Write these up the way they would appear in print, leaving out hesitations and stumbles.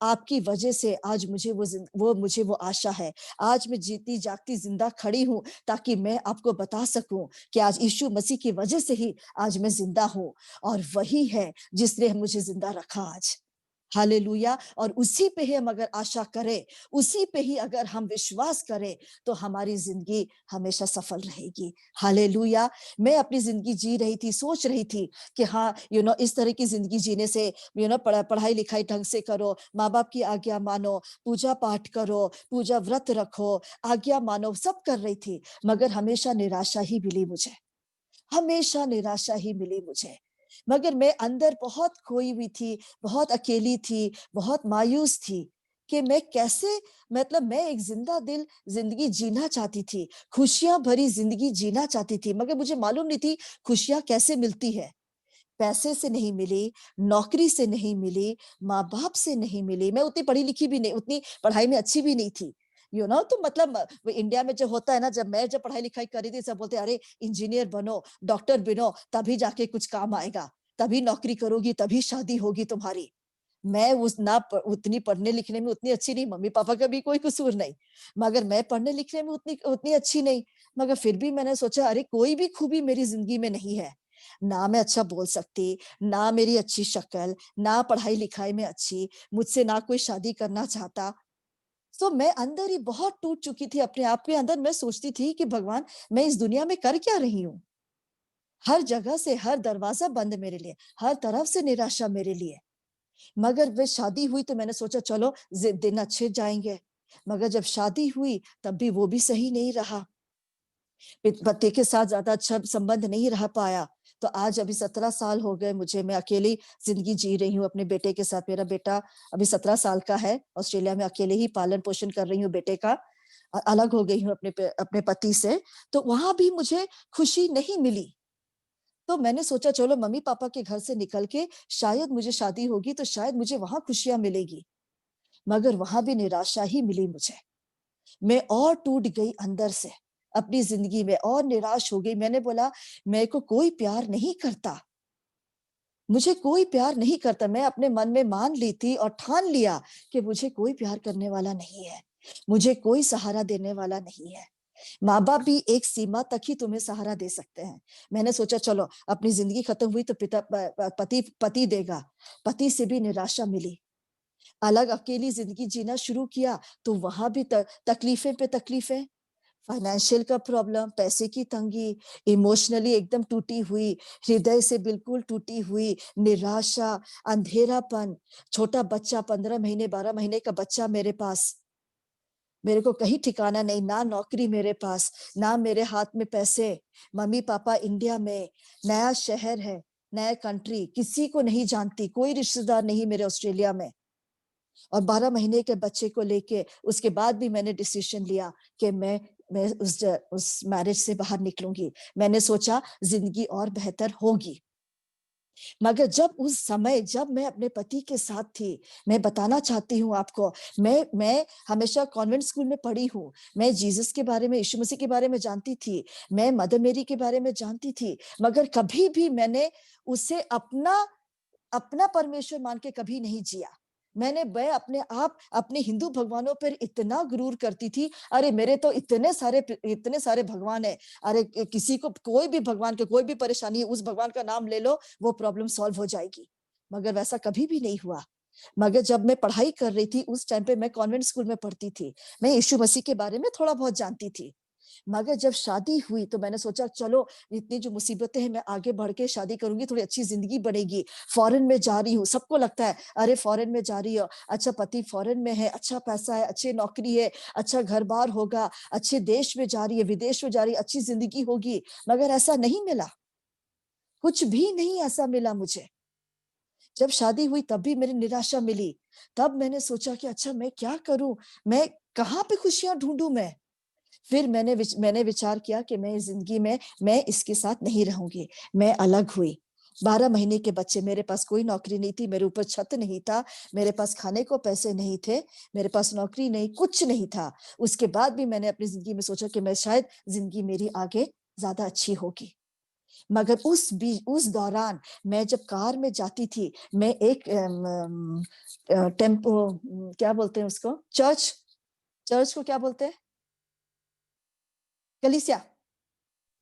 आपकी वजह से आज मुझे वो आशा है। आज मैं जीती जागती जिंदा खड़ी हूँ, ताकि मैं आपको बता सकूं कि आज यीशु मसीह की वजह से ही आज मैं जिंदा हूँ। और वही है जिसने मुझे जिंदा रखा आज। हालेलुया। और उसी पे ही हम अगर आशा करें, उसी पे ही अगर हम विश्वास करें, तो हमारी जिंदगी हमेशा सफल रहेगी। हालेलुया। मैं अपनी जिंदगी जी रही थी, सोच रही थी कि हाँ इस तरह की जिंदगी जीने से पढ़ाई लिखाई ढंग से करो, माँ बाप की आज्ञा मानो, पूजा पाठ करो, पूजा व्रत रखो, आज्ञा मानो, सब कर रही थी। मगर हमेशा निराशा ही मिली मुझे, हमेशा निराशा ही मिली मुझे। मगर मैं अंदर बहुत खोई हुई थी, बहुत अकेली थी, बहुत मायूस थी कि मैं कैसे, मतलब मैं एक जिंदा दिल जिंदगी जीना चाहती थी, खुशियां भरी जिंदगी जीना चाहती थी। मगर मुझे मालूम नहीं थी खुशियां कैसे मिलती है। पैसे से नहीं मिली, नौकरी से नहीं मिली, माँ बाप से नहीं मिली। मैं उतनी पढ़ी लिखी भी नहीं, उतनी पढ़ाई में अच्छी भी नहीं थी। तो मतलब वो इंडिया में जो होता है ना, जब पढ़ाई लिखाई करी थी, सब बोलते अरे इंजीनियर बनो, डॉक्टर बनो, तभी जाके कुछ काम आएगा, तभी नौकरी करोगी, तभी शादी होगी तुम्हारी। मैं उतनी पढ़ने लिखने में उतनी अच्छी नहीं, मम्मी पापा का भी कोई कसूर नहीं, मगर मैं पढ़ने लिखने में उतनी उतनी अच्छी नहीं। मगर फिर भी मैंने सोचा अरे कोई भी खूबी मेरी जिंदगी में नहीं है। ना मैं अच्छा बोल सकती, ना मेरी अच्छी शक्ल, ना पढ़ाई लिखाई में अच्छी, मुझसे ना कोई शादी करना चाहता। तो मैं अंदर ही बहुत टूट चुकी थी अपने आप के अंदर। मैं सोचती थी कि भगवान, मैं इस दुनिया में कर क्या रही हूँ? हर जगह से हर दरवाजा बंद मेरे लिए, हर तरफ से निराशा मेरे लिए। मगर वे शादी हुई तो मैंने सोचा चलो दिन अच्छे जाएंगे। मगर जब शादी हुई तब भी वो भी सही नहीं रहा, पति के साथ ज्यादा अच्छा संबंध नहीं रह पाया। तो आज अभी 17 साल हो गए मुझे, मैं अकेली जिंदगी जी रही हूँ अपने बेटे के साथ। मेरा बेटा अभी 17 साल का है, ऑस्ट्रेलिया में अकेले ही पालन पोषण कर रही हूँ बेटे का। अलग हो गई हूँ अपने पति से। तो वहां भी मुझे खुशी नहीं मिली। तो मैंने सोचा चलो मम्मी पापा के घर से निकल के शायद मुझे शादी होगी तो शायद मुझे वहां खुशियां मिलेगी। मगर वहां भी निराशा ही मिली मुझे। मैं और टूट गई अंदर से अपनी जिंदगी में, और निराश हो गई। मैंने बोला मेरे को कोई प्यार नहीं करता, मुझे कोई प्यार नहीं करता। मैं अपने मन में मान ली थी और ठान लिया कि मुझे कोई प्यार करने वाला नहीं है, मुझे कोई सहारा देने वाला नहीं है। माँ बाप भी एक सीमा तक ही तुम्हें सहारा दे सकते हैं। मैंने सोचा चलो अपनी जिंदगी खत्म हुई तो पति पति देगा। पति से भी निराशा मिली। अलग अकेली जिंदगी जीना शुरू किया तो वहां भी तकलीफें पे तकलीफें, फाइनेंशियल का प्रॉब्लम, पैसे की तंगी, इमोशनली एकदम टूटी हुई, हृदय से बिल्कुल टूटी हुई, निराशा, अंधेरापन। छोटा बच्चा, 15 महीने 12 महीने का बच्चा मेरे पास, मेरे को कहीं ठिकाना नहीं, ना नौकरी मेरे पास, ना मेरे हाथ में पैसे। मम्मी पापा इंडिया में, नया शहर है, नया कंट्री, किसी को नहीं जानती, कोई रिश्तेदार नहीं मेरे ऑस्ट्रेलिया में। और 12 महीने के बच्चे को लेके उसके बाद भी मैंने डिसीजन लिया कि मैं उस मैरिज से बाहर निकलूंगी। मैंने सोचा जिंदगी और बेहतर होगी। मगर जब उस समय जब मैं अपने पति के साथ थी, मैं बताना चाहती हूँ आपको, मैं हमेशा कॉन्वेंट स्कूल में पढ़ी हूँ। मैं जीसस के बारे में, यीशु मसीह के बारे में जानती थी, मैं मदर मेरी के बारे में जानती थी। मगर कभी भी मैंने उसे अपना अपना परमेश्वर मान के कभी नहीं जिया। मैं अपने हिंदू भगवानों पर इतना गुरूर करती थी, अरे मेरे तो इतने सारे भगवान है। अरे किसी को कोई भी भगवान के कोई भी परेशानी है, उस भगवान का नाम ले लो, वो प्रॉब्लम सॉल्व हो जाएगी। मगर वैसा कभी भी नहीं हुआ। मगर जब मैं पढ़ाई कर रही थी उस टाइम पे, मैं कॉन्वेंट स्कूल में पढ़ती थी, मैं यीशु मसीह के बारे में थोड़ा बहुत जानती थी। मगर जब शादी हुई तो मैंने सोचा चलो इतनी जो मुसीबतें हैं, मैं आगे बढ़ के शादी करूंगी, थोड़ी अच्छी जिंदगी बनेगी। फॉरेन में जा रही हूँ, सबको लगता है अरे फॉरेन में जा रही हो, अच्छा पति फॉरेन में है, अच्छा पैसा है, अच्छी नौकरी है, अच्छा घर बार होगा, अच्छे देश में जा रही है, विदेश में जा रही है, अच्छी जिंदगी होगी। मगर ऐसा नहीं मिला, कुछ भी नहीं ऐसा मिला मुझे। जब शादी हुई तब भी मेरी निराशा मिली। तब मैंने सोचा कि अच्छा मैं क्या करूं, मैं कहाँ पे खुशियां ढूंढूं मैं। फिर मैंने विचार किया कि मैं इस जिंदगी में मैं इसके साथ नहीं रहूंगी। मैं अलग हुई। 12 महीने के बच्चे, मेरे पास कोई नौकरी नहीं थी, मेरे ऊपर छत नहीं था, मेरे पास खाने को पैसे नहीं थे, मेरे पास नौकरी नहीं, कुछ नहीं था। उसके बाद भी मैंने अपनी जिंदगी में सोचा कि मैं शायद जिंदगी मेरी आगे ज्यादा अच्छी होगी। मगर उस दौरान मैं जब कार में जाती थी, मैं एक टेम्पो, क्या बोलते हैं उसको, चर्च, चर्च को क्या बोलते हैं, कलीसिया,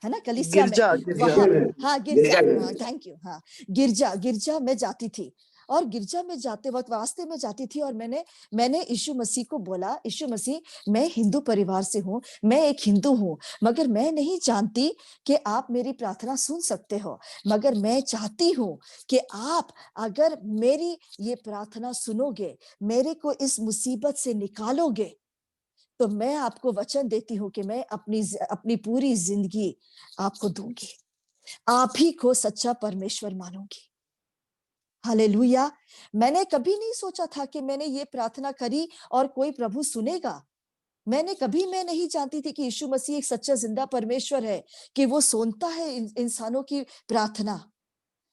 है ना, कलीसिया में, गिरजा गिरजा वहां, हाँ गिरजा, गिरजा थैंक यू, हाँ गिरजा, गिरजा में जाती थी। और गिरजा में जाते वक्त रास्ते में जाती थी और मैंने यीशु मसीह को बोला, यीशु मसीह, मैं हिंदू परिवार से हूँ, मैं एक हिंदू हूँ, मगर मैं नहीं जानती कि आप मेरी प्रार्थना सुन सकते हो, मगर मैं चाहती हूँ कि आप अगर मेरी ये प्रार्थना सुनोगे, मेरे को इस मुसीबत से निकालोगे, तो मैं आपको वचन देती हूँ कि मैं अपनी पूरी जिंदगी आपको दूंगी, आप ही को सच्चा परमेश्वर मानूंगी। हालेलुया। मैंने कभी नहीं सोचा था कि मैंने ये प्रार्थना करी और कोई प्रभु सुनेगा। मैं नहीं जानती थी कि यीशु मसीह एक सच्चा जिंदा परमेश्वर है, कि वो सुनता है इंसानों की प्रार्थना।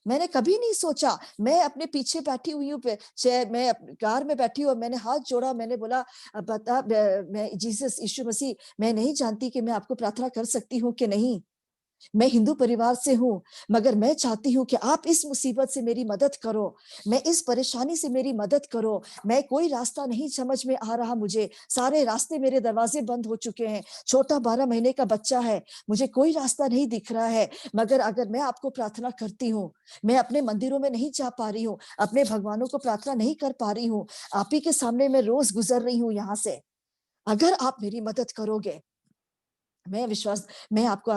मैंने कभी नहीं सोचा। मैं अपने पीछे बैठी हुई हूँ, मैं कार में बैठी हूँ और मैंने हाथ जोड़ा, मैंने बोला, बता, मैं जीसस, यीशु मसीह, मैं नहीं जानती कि मैं आपको प्रार्थना कर सकती हूँ कि नहीं, मैं हिंदू परिवार से हूँ, मगर मैं चाहती हूँ कि आप इस मुसीबत से मेरी मदद करो, मैं इस परेशानी से मेरी मदद करो। मैं कोई रास्ता नहीं समझ में आ रहा, मुझे सारे रास्ते, मेरे दरवाजे बंद हो चुके हैं, छोटा 12 महीने का बच्चा है, मुझे कोई रास्ता नहीं दिख रहा है। मगर अगर मैं आपको प्रार्थना करती हूँ, मैं अपने मंदिरों में नहीं जा पा रही हूँ, अपने भगवानों को प्रार्थना नहीं कर पा रही हूँ, आप ही के सामने मैं रोज गुजर रही हूँ यहाँ से, अगर आप मेरी मदद करोगे, मैं आपको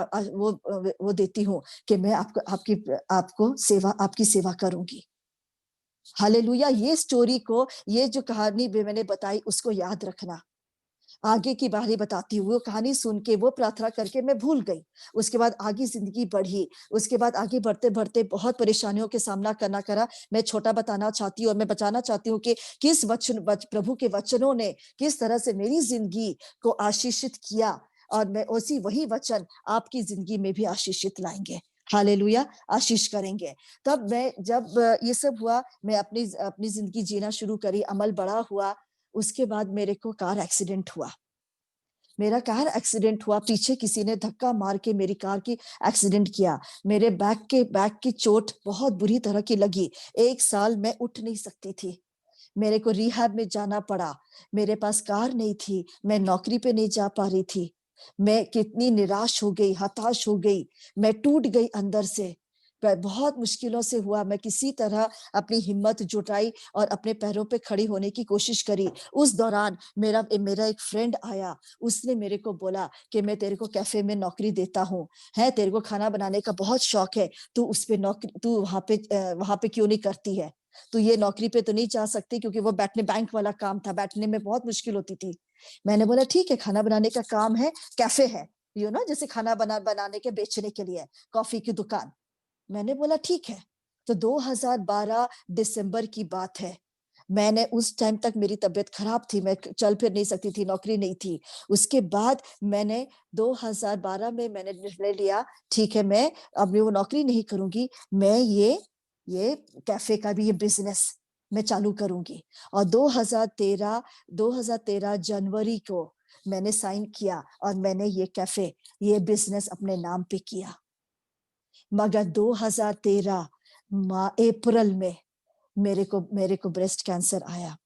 वो देती हूँ कि मैं आपकी सेवा करूंगी। हालेलुया। ये स्टोरी को, ये जो कहानी भी मैंने बताई, उसको याद रखना। आगे की बारी बताती हूँ, वो कहानी सुन के, वो प्रार्थना करके मैं भूल गई। उसके बाद आगे जिंदगी बढ़ी, उसके बाद आगे बढ़ते बढ़ते बहुत परेशानियों के सामना करना करा। मैं छोटा बताना चाहती हूँ और मैं बताना चाहती हूँ कि किस प्रभु के वचनों ने किस तरह से मेरी जिंदगी को आशीषित किया, और मैं वही वचन आपकी जिंदगी में भी आशीषित लाएंगे। हालेलुया, आशीष करेंगे। तब मैं, जब ये सब हुआ, मैं अपनी जिंदगी जीना शुरू करी, अमल बड़ा हुआ। उसके बाद मेरे को कार एक्सीडेंट हुआ, मेरा कार एक्सीडेंट हुआ, पीछे किसी ने धक्का मार के मेरी कार की एक्सीडेंट किया। मेरे बैक की चोट बहुत बुरी तरह की लगी। 1 साल मैं उठ नहीं सकती थी, मेरे को रिहैब में जाना पड़ा। मेरे पास कार नहीं थी, मैं नौकरी पे नहीं जा पा रही थी। मैं कितनी निराश हो गई, हताश हो गई, मैं टूट गई अंदर से। बहुत मुश्किलों से हुआ, मैं किसी तरह अपनी हिम्मत जुटाई और अपने पैरों पे खड़ी होने की कोशिश करी। उस दौरान मेरा एक फ्रेंड आया, उसने मेरे को बोला कि मैं तेरे को कैफे में नौकरी देता हूँ, है तेरे को खाना बनाने का बहुत शौक है, तू उस पे नौकरी, तू वहां पे क्यों नहीं करती है, तो ये नौकरी पे तो नहीं जा सकती, क्योंकि वो बैंक वाला काम था, बैठने में बहुत मुश्किल होती थी। मैंने बोला ठीक है, खाना बनाने का काम है, कैफे है, जैसे खाना बनाने के बेचने के लिए, कॉफी की दुकान। मैंने बोला ठीक है। तो 2012 दिसंबर की बात है। मैंने, उस टाइम तक मेरी तबीयत खराब थी, मैं चल फिर नहीं सकती थी, नौकरी नहीं थी। उसके बाद मैंने 2012 में मैंने निर्णय लिया, ठीक है, मैं अब वो नौकरी नहीं करूंगी, मैं ये कैफे का भी ये बिजनेस मैं चालू करूंगी। और 2013 जनवरी को मैंने साइन किया और मैंने ये कैफे, ये बिजनेस अपने नाम पे किया। मगर 2013 अप्रैल में मेरे को ब्रेस्ट कैंसर आया।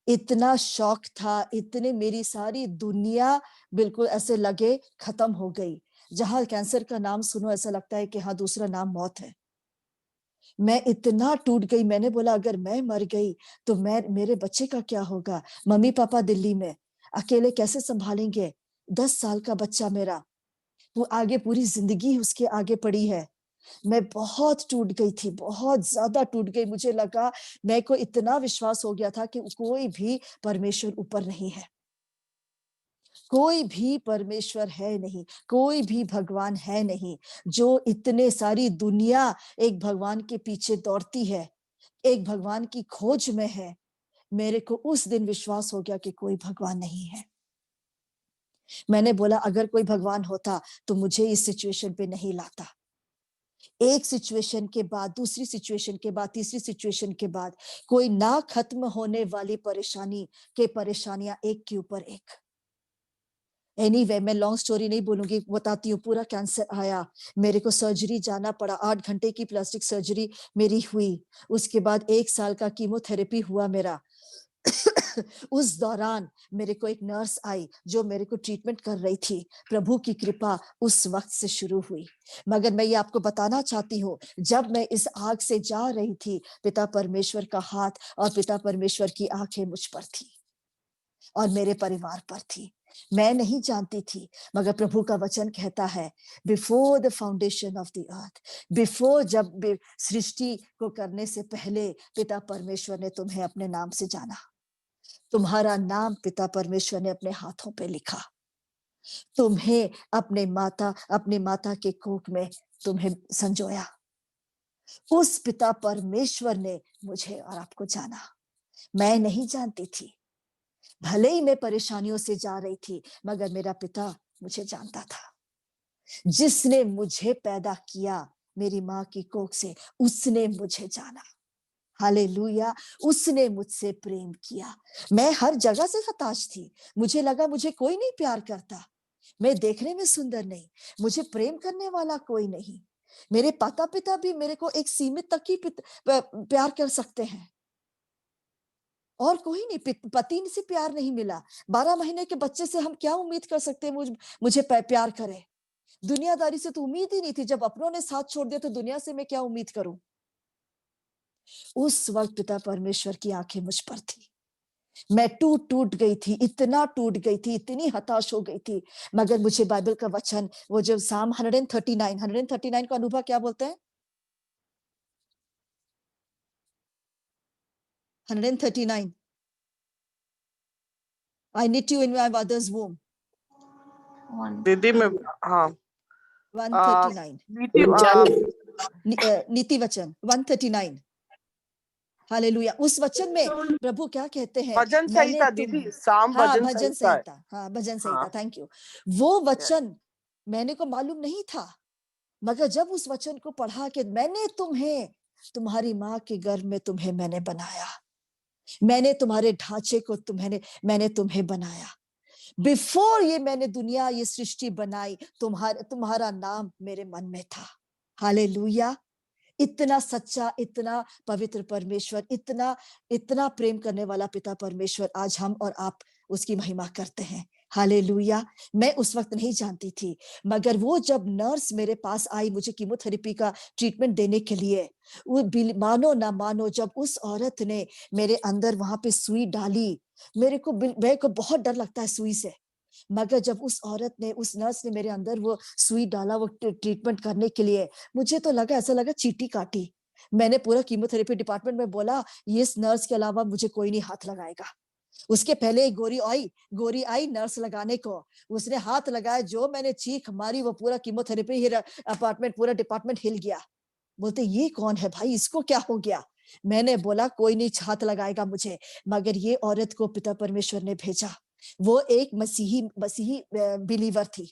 इतना शौक था, इतने, मेरी सारी दुनिया बिल्कुल ऐसे लगे खत्म हो गई। जहां कैंसर का नाम सुनो ऐसा लगता है कि हाँ, दूसरा नाम मौत है। मैं इतना टूट गई, मैंने बोला अगर मैं मर गई तो मेरे बच्चे का क्या होगा, मम्मी पापा दिल्ली में, अकेले कैसे संभालेंगे, 10 साल का बच्चा मेरा, वो आगे पूरी जिंदगी उसके आगे पड़ी है। मैं बहुत टूट गई थी, बहुत ज्यादा टूट गई। मुझे लगा, मेरे को इतना विश्वास हो गया था कि कोई भी परमेश्वर ऊपर नहीं है, कोई भी परमेश्वर है नहीं, कोई भी भगवान है नहीं। जो इतने सारी दुनिया एक भगवान के पीछे दौड़ती है, एक भगवान की खोज में है, मेरे को उस दिन विश्वास हो गया कि कोई भगवान नहीं है। मैंने बोला अगर कोई भगवान होता तो मुझे इस सिचुएशन पे नहीं लाता। एक सिचुएशन के बाद दूसरी सिचुएशन के बाद तीसरी सिचुएशन के बाद, कोई ना खत्म होने वाली परेशानियां एक के ऊपर एक। एनीवे मैं लॉन्ग स्टोरी नहीं बोलूंगी, बताती हूँ। पूरा कैंसर आया, मेरे को सर्जरी जाना पड़ा, 8 घंटे की प्लास्टिक सर्जरी मेरी हुई। उसके बाद 1 साल का कीमोथेरेपी हुआ मेरा। उस दौरान मेरे को एक नर्स आई जो मेरे को ट्रीटमेंट कर रही थी। प्रभु की कृपा उस वक्त से शुरू हुई। मगर मैं ये आपको बताना चाहती हूँ, जब मैं इस आग से जा रही थी, पिता परमेश्वर का हाथ और पिता परमेश्वर की आंखें मुझ पर थी और मेरे परिवार पर थी। मैं नहीं जानती थी, मगर प्रभु का वचन कहता है, before the foundation of the earth, before, जब सृष्टि को करने से पहले पिता परमेश्वर ने तुम्हें अपने नाम से जाना। तुम्हारा नाम पिता परमेश्वर ने अपने हाथों पे लिखा। तुम्हें अपनी माता के कोख में तुम्हें संजोया। उस पिता परमेश्वर ने मुझे और आपको जाना। मैं नहीं जानती थी, भले ही मैं परेशानियों से जा रही थी, मगर मेरा पिता मुझे जानता था। जिसने मुझे पैदा किया मेरी माँ की कोख से, उसने मुझे जाना। हालेलुया। उसने मुझसे प्रेम किया। मैं हर जगह से हताश थी। मुझे लगा मुझे कोई नहीं प्यार करता, मैं देखने में सुंदर नहीं, मुझे प्रेम करने वाला कोई नहीं। मेरे माता पिता भी मेरे को एक सीमित तक ही प्यार कर सकते हैं, और कोई नहीं। पति से प्यार नहीं मिला। 12 महीने के बच्चे से हम क्या उम्मीद कर सकते हैं मुझे प्यार करे। दुनियादारी से तो उम्मीद ही नहीं थी। जब अपनों ने साथ छोड़ दिया तो दुनिया से मैं क्या उम्मीद करूं। उस वक्त पिता परमेश्वर की आंखें मुझ पर थी। मैं टूट टूट गई थी, इतना टूट गई थी, इतनी हताश हो गई थी। मगर मुझे बाइबल का वचन, वो जो साम 139 का अनुभव क्या बोलते हैं? 139, I need you in my mother's womb. दीदी मैं, हाँ, 139 नीति वचन 139। हालेलुया। उस वचन में प्रभु क्या कहते हैं? भजन मैंने संहिता तुम्हें, दीदी, साम हाँ भजन भजन संहिता है। संहिता, हाँ भजन संहिता, हाँ, थैंक यू। वो वचन मैंने को मालूम नहीं था, मगर जब उस वचन को पढ़ा कि मैंने तुम्हें, तुम्हारी माँ के गर्भ में तुम्हें मैंने बनाया, मैंने तुम्हारे ढांचे को मैंने तुम्हें बनाया। बिफोर ये मैंने दुनिया, ये सृष्टि बनाई, तुम्हारा नाम मेरे मन में था। हालेलुया। इतना सच्चा, इतना पवित्र परमेश्वर, इतना इतना प्रेम करने वाला पिता परमेश्वर, आज हम और आप उसकी महिमा करते हैं। हालेलुया। मैं उस वक्त नहीं जानती थी, मगर वो जब नर्स मेरे पास आई मुझे कीमोथेरेपी का ट्रीटमेंट देने के लिए, वो मानो ना मानो, जब उस औरत ने मेरे अंदर वहां पे सुई डाली, मेरे को बहुत डर लगता है सुई से। मगर जब उस औरत ने, उस नर्स ने मेरे अंदर वो सुई डाला, वो ट्रीटमेंट करने के लिए, मुझे तो लगा, ऐसा लगा चींटी काटी। मैंने पूरा कीमोथेरेपी डिपार्टमेंट में बोला, ये इस नर्स के अलावा मुझे कोई नहीं हाथ लगाएगा। उसके पहले एक गोरी आई नर्स लगाने को, उसने हाथ लगाया, जो मैंने चीख मारी, वो पूरा कीमोथेरेपी अपार्टमेंट, पूरा डिपार्टमेंट हिल गया। बोलते ये कौन है भाई, इसको क्या हो गया? मैंने बोला कोई नहीं हाथ लगाएगा मुझे, मगर ये औरत को पिता परमेश्वर ने भेजा। वो एक मसीही मसीही बिलीवर थी,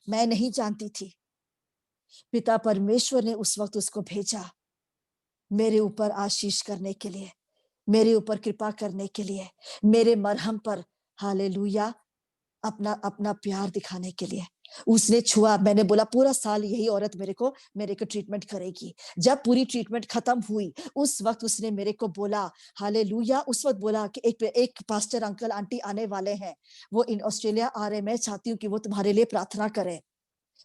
मैं नहीं जानती थी। पिता परमेश्वर ने उस वक्त उसको भेजा मेरे ऊपर आशीष करने के लिए, मेरे ऊपर कृपा करने के लिए, मेरे मरहम पर, हालेलुया, अपना अपना प्यार दिखाने के लिए। उसने छुआ। मैंने बोला पूरा साल यही औरत मेरे को ट्रीटमेंट करेगी। जब पूरी ट्रीटमेंट खत्म हुई, उस वक्त उसने मेरे को बोला, हालेलुया, उस वक्त बोला कि एक पास्टर अंकल आंटी आने वाले हैं, वो इन ऑस्ट्रेलिया आ रहे, मैं चाहती हूँ कि वो तुम्हारे लिए प्रार्थना करें।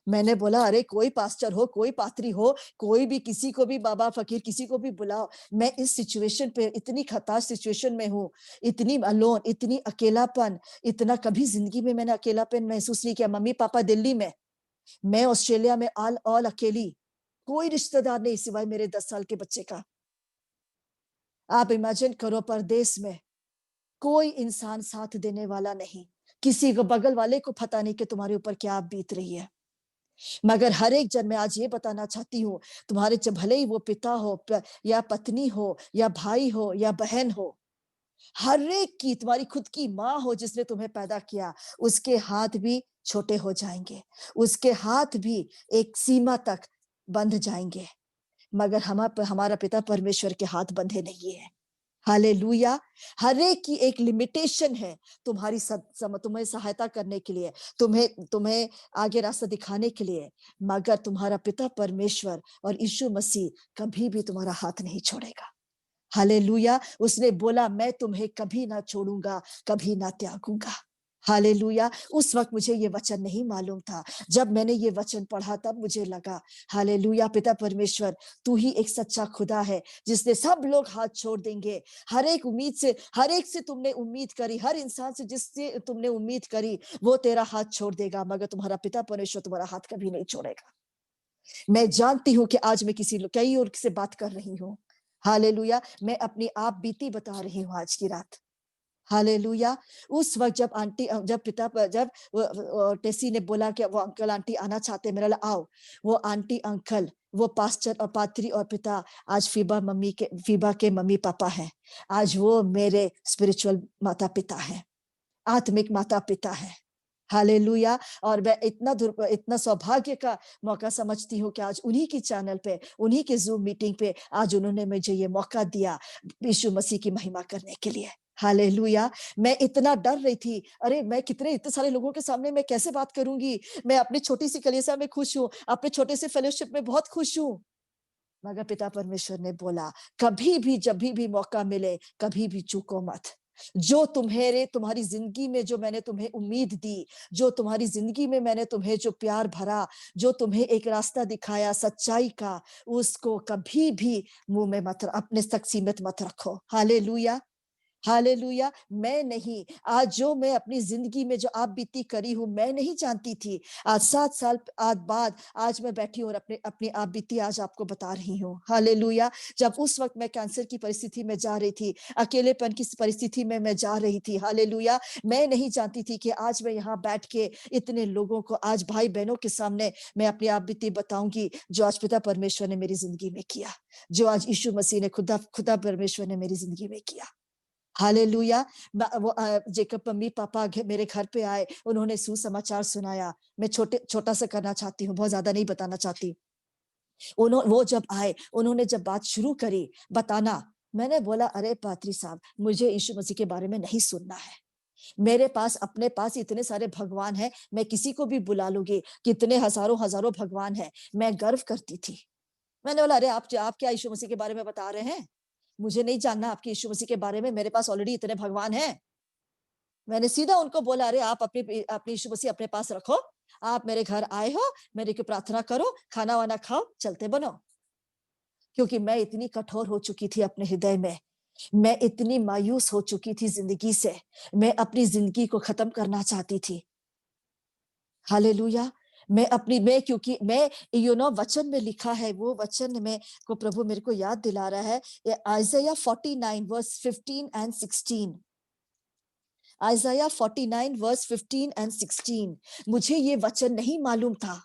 मैंने बोला अरे कोई पास्टर हो, कोई पात्री हो, कोई भी, किसी को भी, बाबा फकीर किसी को भी बुलाओ। मैं इस सिचुएशन पे, इतनी खतरनाक सिचुएशन में हूँ, इतनी अलोन, इतनी अकेलापन, इतना कभी जिंदगी में मैंने अकेलापन महसूस नहीं किया। मम्मी पापा दिल्ली में, मैं ऑस्ट्रेलिया में ऑल अकेली, कोई रिश्तेदार नहीं सिवाय मेरे 10 साल के बच्चे का। आप इमेजिन करो, परदेश में कोई इंसान साथ देने वाला नहीं, किसी को, बगल वाले को पता नहीं कि तुम्हारे ऊपर क्या बीत रही है। मगर हर एक जन, मैं आज ये बताना चाहती हूँ, तुम्हारे भले ही वो पिता हो, या पत्नी हो, या भाई हो, या बहन हो, हर एक की, तुम्हारी खुद की माँ हो जिसने तुम्हें पैदा किया, उसके हाथ भी छोटे हो जाएंगे, उसके हाथ भी एक सीमा तक बंध जाएंगे, मगर हमारा पिता परमेश्वर के हाथ बंधे नहीं है। हालेलुया। हर एक की एक लिमिटेशन है तुम्हारी तुम्हें सहायता करने के लिए, तुम्हें तुम्हें आगे रास्ता दिखाने के लिए, मगर तुम्हारा पिता परमेश्वर और यीशु मसीह कभी भी तुम्हारा हाथ नहीं छोड़ेगा। हालेलुया। उसने बोला मैं तुम्हें कभी ना छोड़ूंगा, कभी ना त्यागूंगा। हालेलुया। उस वक्त मुझे ये वचन नहीं मालूम था, जब मैंने ये वचन पढ़ा तब मुझे लगा हालेलुया पिता परमेश्वर तू ही एक सच्चा खुदा है जिसने सब लोग हाथ छोड़ देंगे। हर एक उम्मीद से, हर एक से तुमने उम्मीद करी, हर इंसान से जिससे तुमने उम्मीद करी वो तेरा हाथ छोड़ देगा, मगर तुम्हारा पिता परमेश्वर तुम्हारा हाथ कभी नहीं छोड़ेगा। मैं जानती हूं कि आज मैं कई और से बात कर रही हूँ। हालेलुया। मैं अपनी आप बीती बता रही हूँ आज की रात। हालेलुया। उस वक्त जब टेसी ने बोला कि वो अंकल आंटी आना चाहते हैं, मेरा आओ। वो आंटी अंकल, वो पास्टर और पात्री और पिता आज फीबा के मम्मी पापा हैं। आज वो मेरे स्पिरिचुअल माता पिता हैं, आत्मिक माता पिता हैं। हालेलुया। और मैं इतना सौभाग्य का मौका समझती हूँ कि आज उन्हीं की चैनल पे, उन्हीं के जूम मीटिंग पे आज उन्होंने मुझे ये मौका दिया यीशु मसीह की महिमा करने के लिए। हालेलुया। मैं इतना डर रही थी, अरे मैं इतने सारे लोगों के सामने मैं कैसे बात करूंगी। मैं अपनी छोटी सी कलीसिया में खुश हूँ, अपने छोटे से फेलोशिप में बहुत खुश हूँ, मगर पिता परमेश्वर ने बोला कभी भी जब भी मौका मिले कभी भी चूको मत। जो तुम्हारी जिंदगी में जो मैंने तुम्हें उम्मीद दी, जो तुम्हारी जिंदगी में मैंने तुम्हें जो प्यार भरा, जो तुम्हें एक रास्ता दिखाया सच्चाई का, उसको कभी भी मुंह में मत, अपने तक सीमित मत रखो। हालेलुया। हालेलुया। मैं नहीं, आज जो मैं अपनी जिंदगी में जो आप बीती करी हूं, मैं नहीं जानती थी। आज 7 साल बाद आज मैं बैठी हूं और अपनी आप बीती आज आपको बता रही हूँ। हालेलुया। जब उस वक्त मैं कैंसर की परिस्थिति में जा रही थी, अकेलेपन की परिस्थिति में मैं जा रही थी। हालेलुया। मैं नहीं जानती थी कि आज मैं यहाँ बैठ के इतने लोगों को, आज भाई बहनों के सामने मैं अपनी आप बीती बताऊंगी, जो आज पिता परमेश्वर ने मेरी जिंदगी में किया, जो आज यीशु मसीह ने खुदा परमेश्वर ने मेरी जिंदगी में किया। हालेलुया। वो जेकब मम्मी पापा मेरे घर पे आए, उन्होंने सुसमाचार सुनाया। मैं छोटा सा करना चाहती हूँ, बहुत ज्यादा नहीं बताना चाहती। वो जब आए, उन्होंने जब बात शुरू करी बताना, मैंने बोला अरे पात्री साहब, मुझे यीशु मसीह के बारे में नहीं सुनना है। मेरे पास अपने पास इतने सारे भगवान हैं, मैं किसी को भी बुला लूंगी, कितने हजारों हजारों भगवान हैं। मैं गर्व करती थी। मैंने बोला अरे आप क्या यीशु मसीह के बारे में बता रहे हैं? मुझे नहीं जानना आपके यीशु मसीह के बारे में, मेरे पास ऑलरेडी इतने भगवान हैं। मैंने सीधा उनको बोला अरे आप अपनी यीशु मसीह अपने पास रखो, आप मेरे घर आए हो, मेरे को प्रार्थना करो, खाना वाना खाओ, चलते बनो। क्योंकि मैं इतनी कठोर हो चुकी थी अपने हृदय में, मैं इतनी मायूस हो चुकी थी जिंदगी से, मैं अपनी जिंदगी को खत्म करना चाहती थी। हालेलुया। मैं क्योंकि मैं वचन में लिखा है, वो वचन में को प्रभु मेरे को याद दिला रहा है, Isaiah 49 verse 15 and 16। Isaiah 49 verse 15 and 16। मुझे ये वचन नहीं मालूम था।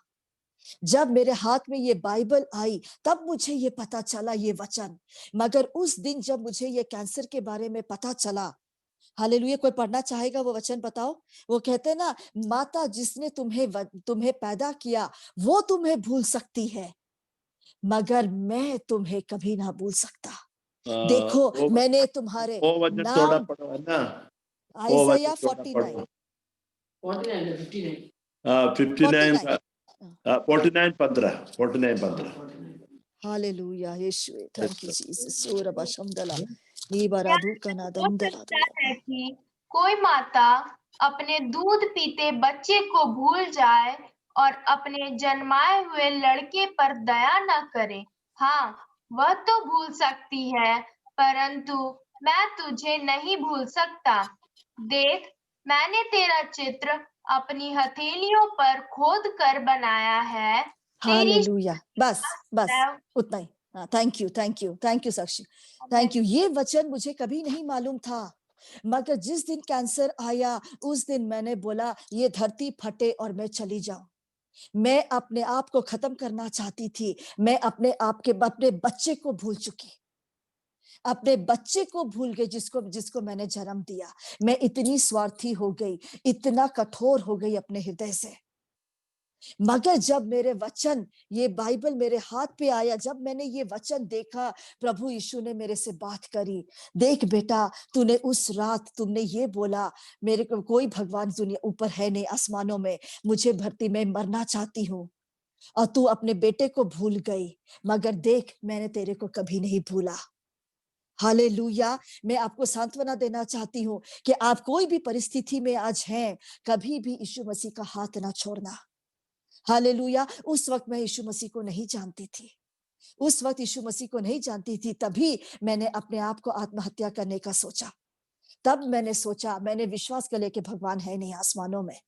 जब मेरे हाथ में ये बाइबल आई तब मुझे ये पता चला ये वचन। मगर उस दिन जब मुझे ये कैंसर के बारे में पता चला, हालेलुया, कोई पढ़ना चाहेगा वो वचन बताओ? वो कहते हैं ना, माता जिसने तुम्हें पैदा किया वो तुम्हें भूल सकती है, मगर मैं तुम्हें कभी ना भूल सकता। देखो मैंने तुम्हारे वो वचन थोड़ा नाम, पढ़ो है ना, वो वचन आइज़ाया थोड़ा 49 पढ़ो। 59 49। 49 15 49 15। Hallelujah Yeshu, thank you Jesus. ओरा बशमदला नी क्या बराधु हो कनादंदला सकता है कि कोई माता अपने दूध पीते बच्चे को भूल जाए और अपने जन्माए हुए लड़के पर दया न करे? हाँ, वह तो भूल सकती है, परंतु मैं तुझे नहीं भूल सकता। देख, मैंने तेरा चित्र अपनी हथेलियों पर खोद कर बनाया है। तेरी हालेलुया। बस उतना ही। हाँ, thank you Sakshi, thank you. ये वचन मुझे कभी नहीं मालूम था, मगर जिस दिन कैंसर आया उस दिन मैंने बोला ये धरती फटे और मैं चली जाऊं। मैं अपने आप को खत्म करना चाहती थी। मैं अपने बच्चे को भूल चुकी, अपने बच्चे को भूल गई जिसको जिसको मैंने जन्म दिया। मैं इतनी स्वार्थी हो गई, इतना कठोर हो गई अपने हृदय से। मगर जब मेरे वचन, ये बाइबल मेरे हाथ पे आया, जब मैंने ये वचन देखा, प्रभु यीशु ने मेरे से बात करी, देख बेटा, तूने उस रात तुमने ये बोला, मेरे को कोई भगवान दुनिया ऊपर है नहीं आसमानों में, मुझे भर्ती में मरना चाहती हूँ और तू अपने बेटे को भूल गई, मगर देख मैंने तेरे को कभी नहीं भूला। हालेलुया। मैं आपको सांत्वना देना चाहती हूँ कि आप कोई भी परिस्थिति में आज हैं, कभी भी यीशु मसीह का हाथ ना छोड़ना। हालेलुया। उस वक्त मैं यीशु मसीह को नहीं जानती थी, उस वक्त यीशु मसीह को नहीं जानती थी, तभी मैंने अपने आप को आत्महत्या करने का सोचा। तब मैंने सोचा, मैंने विश्वास कर लिया कि भगवान है नहीं आसमानों में।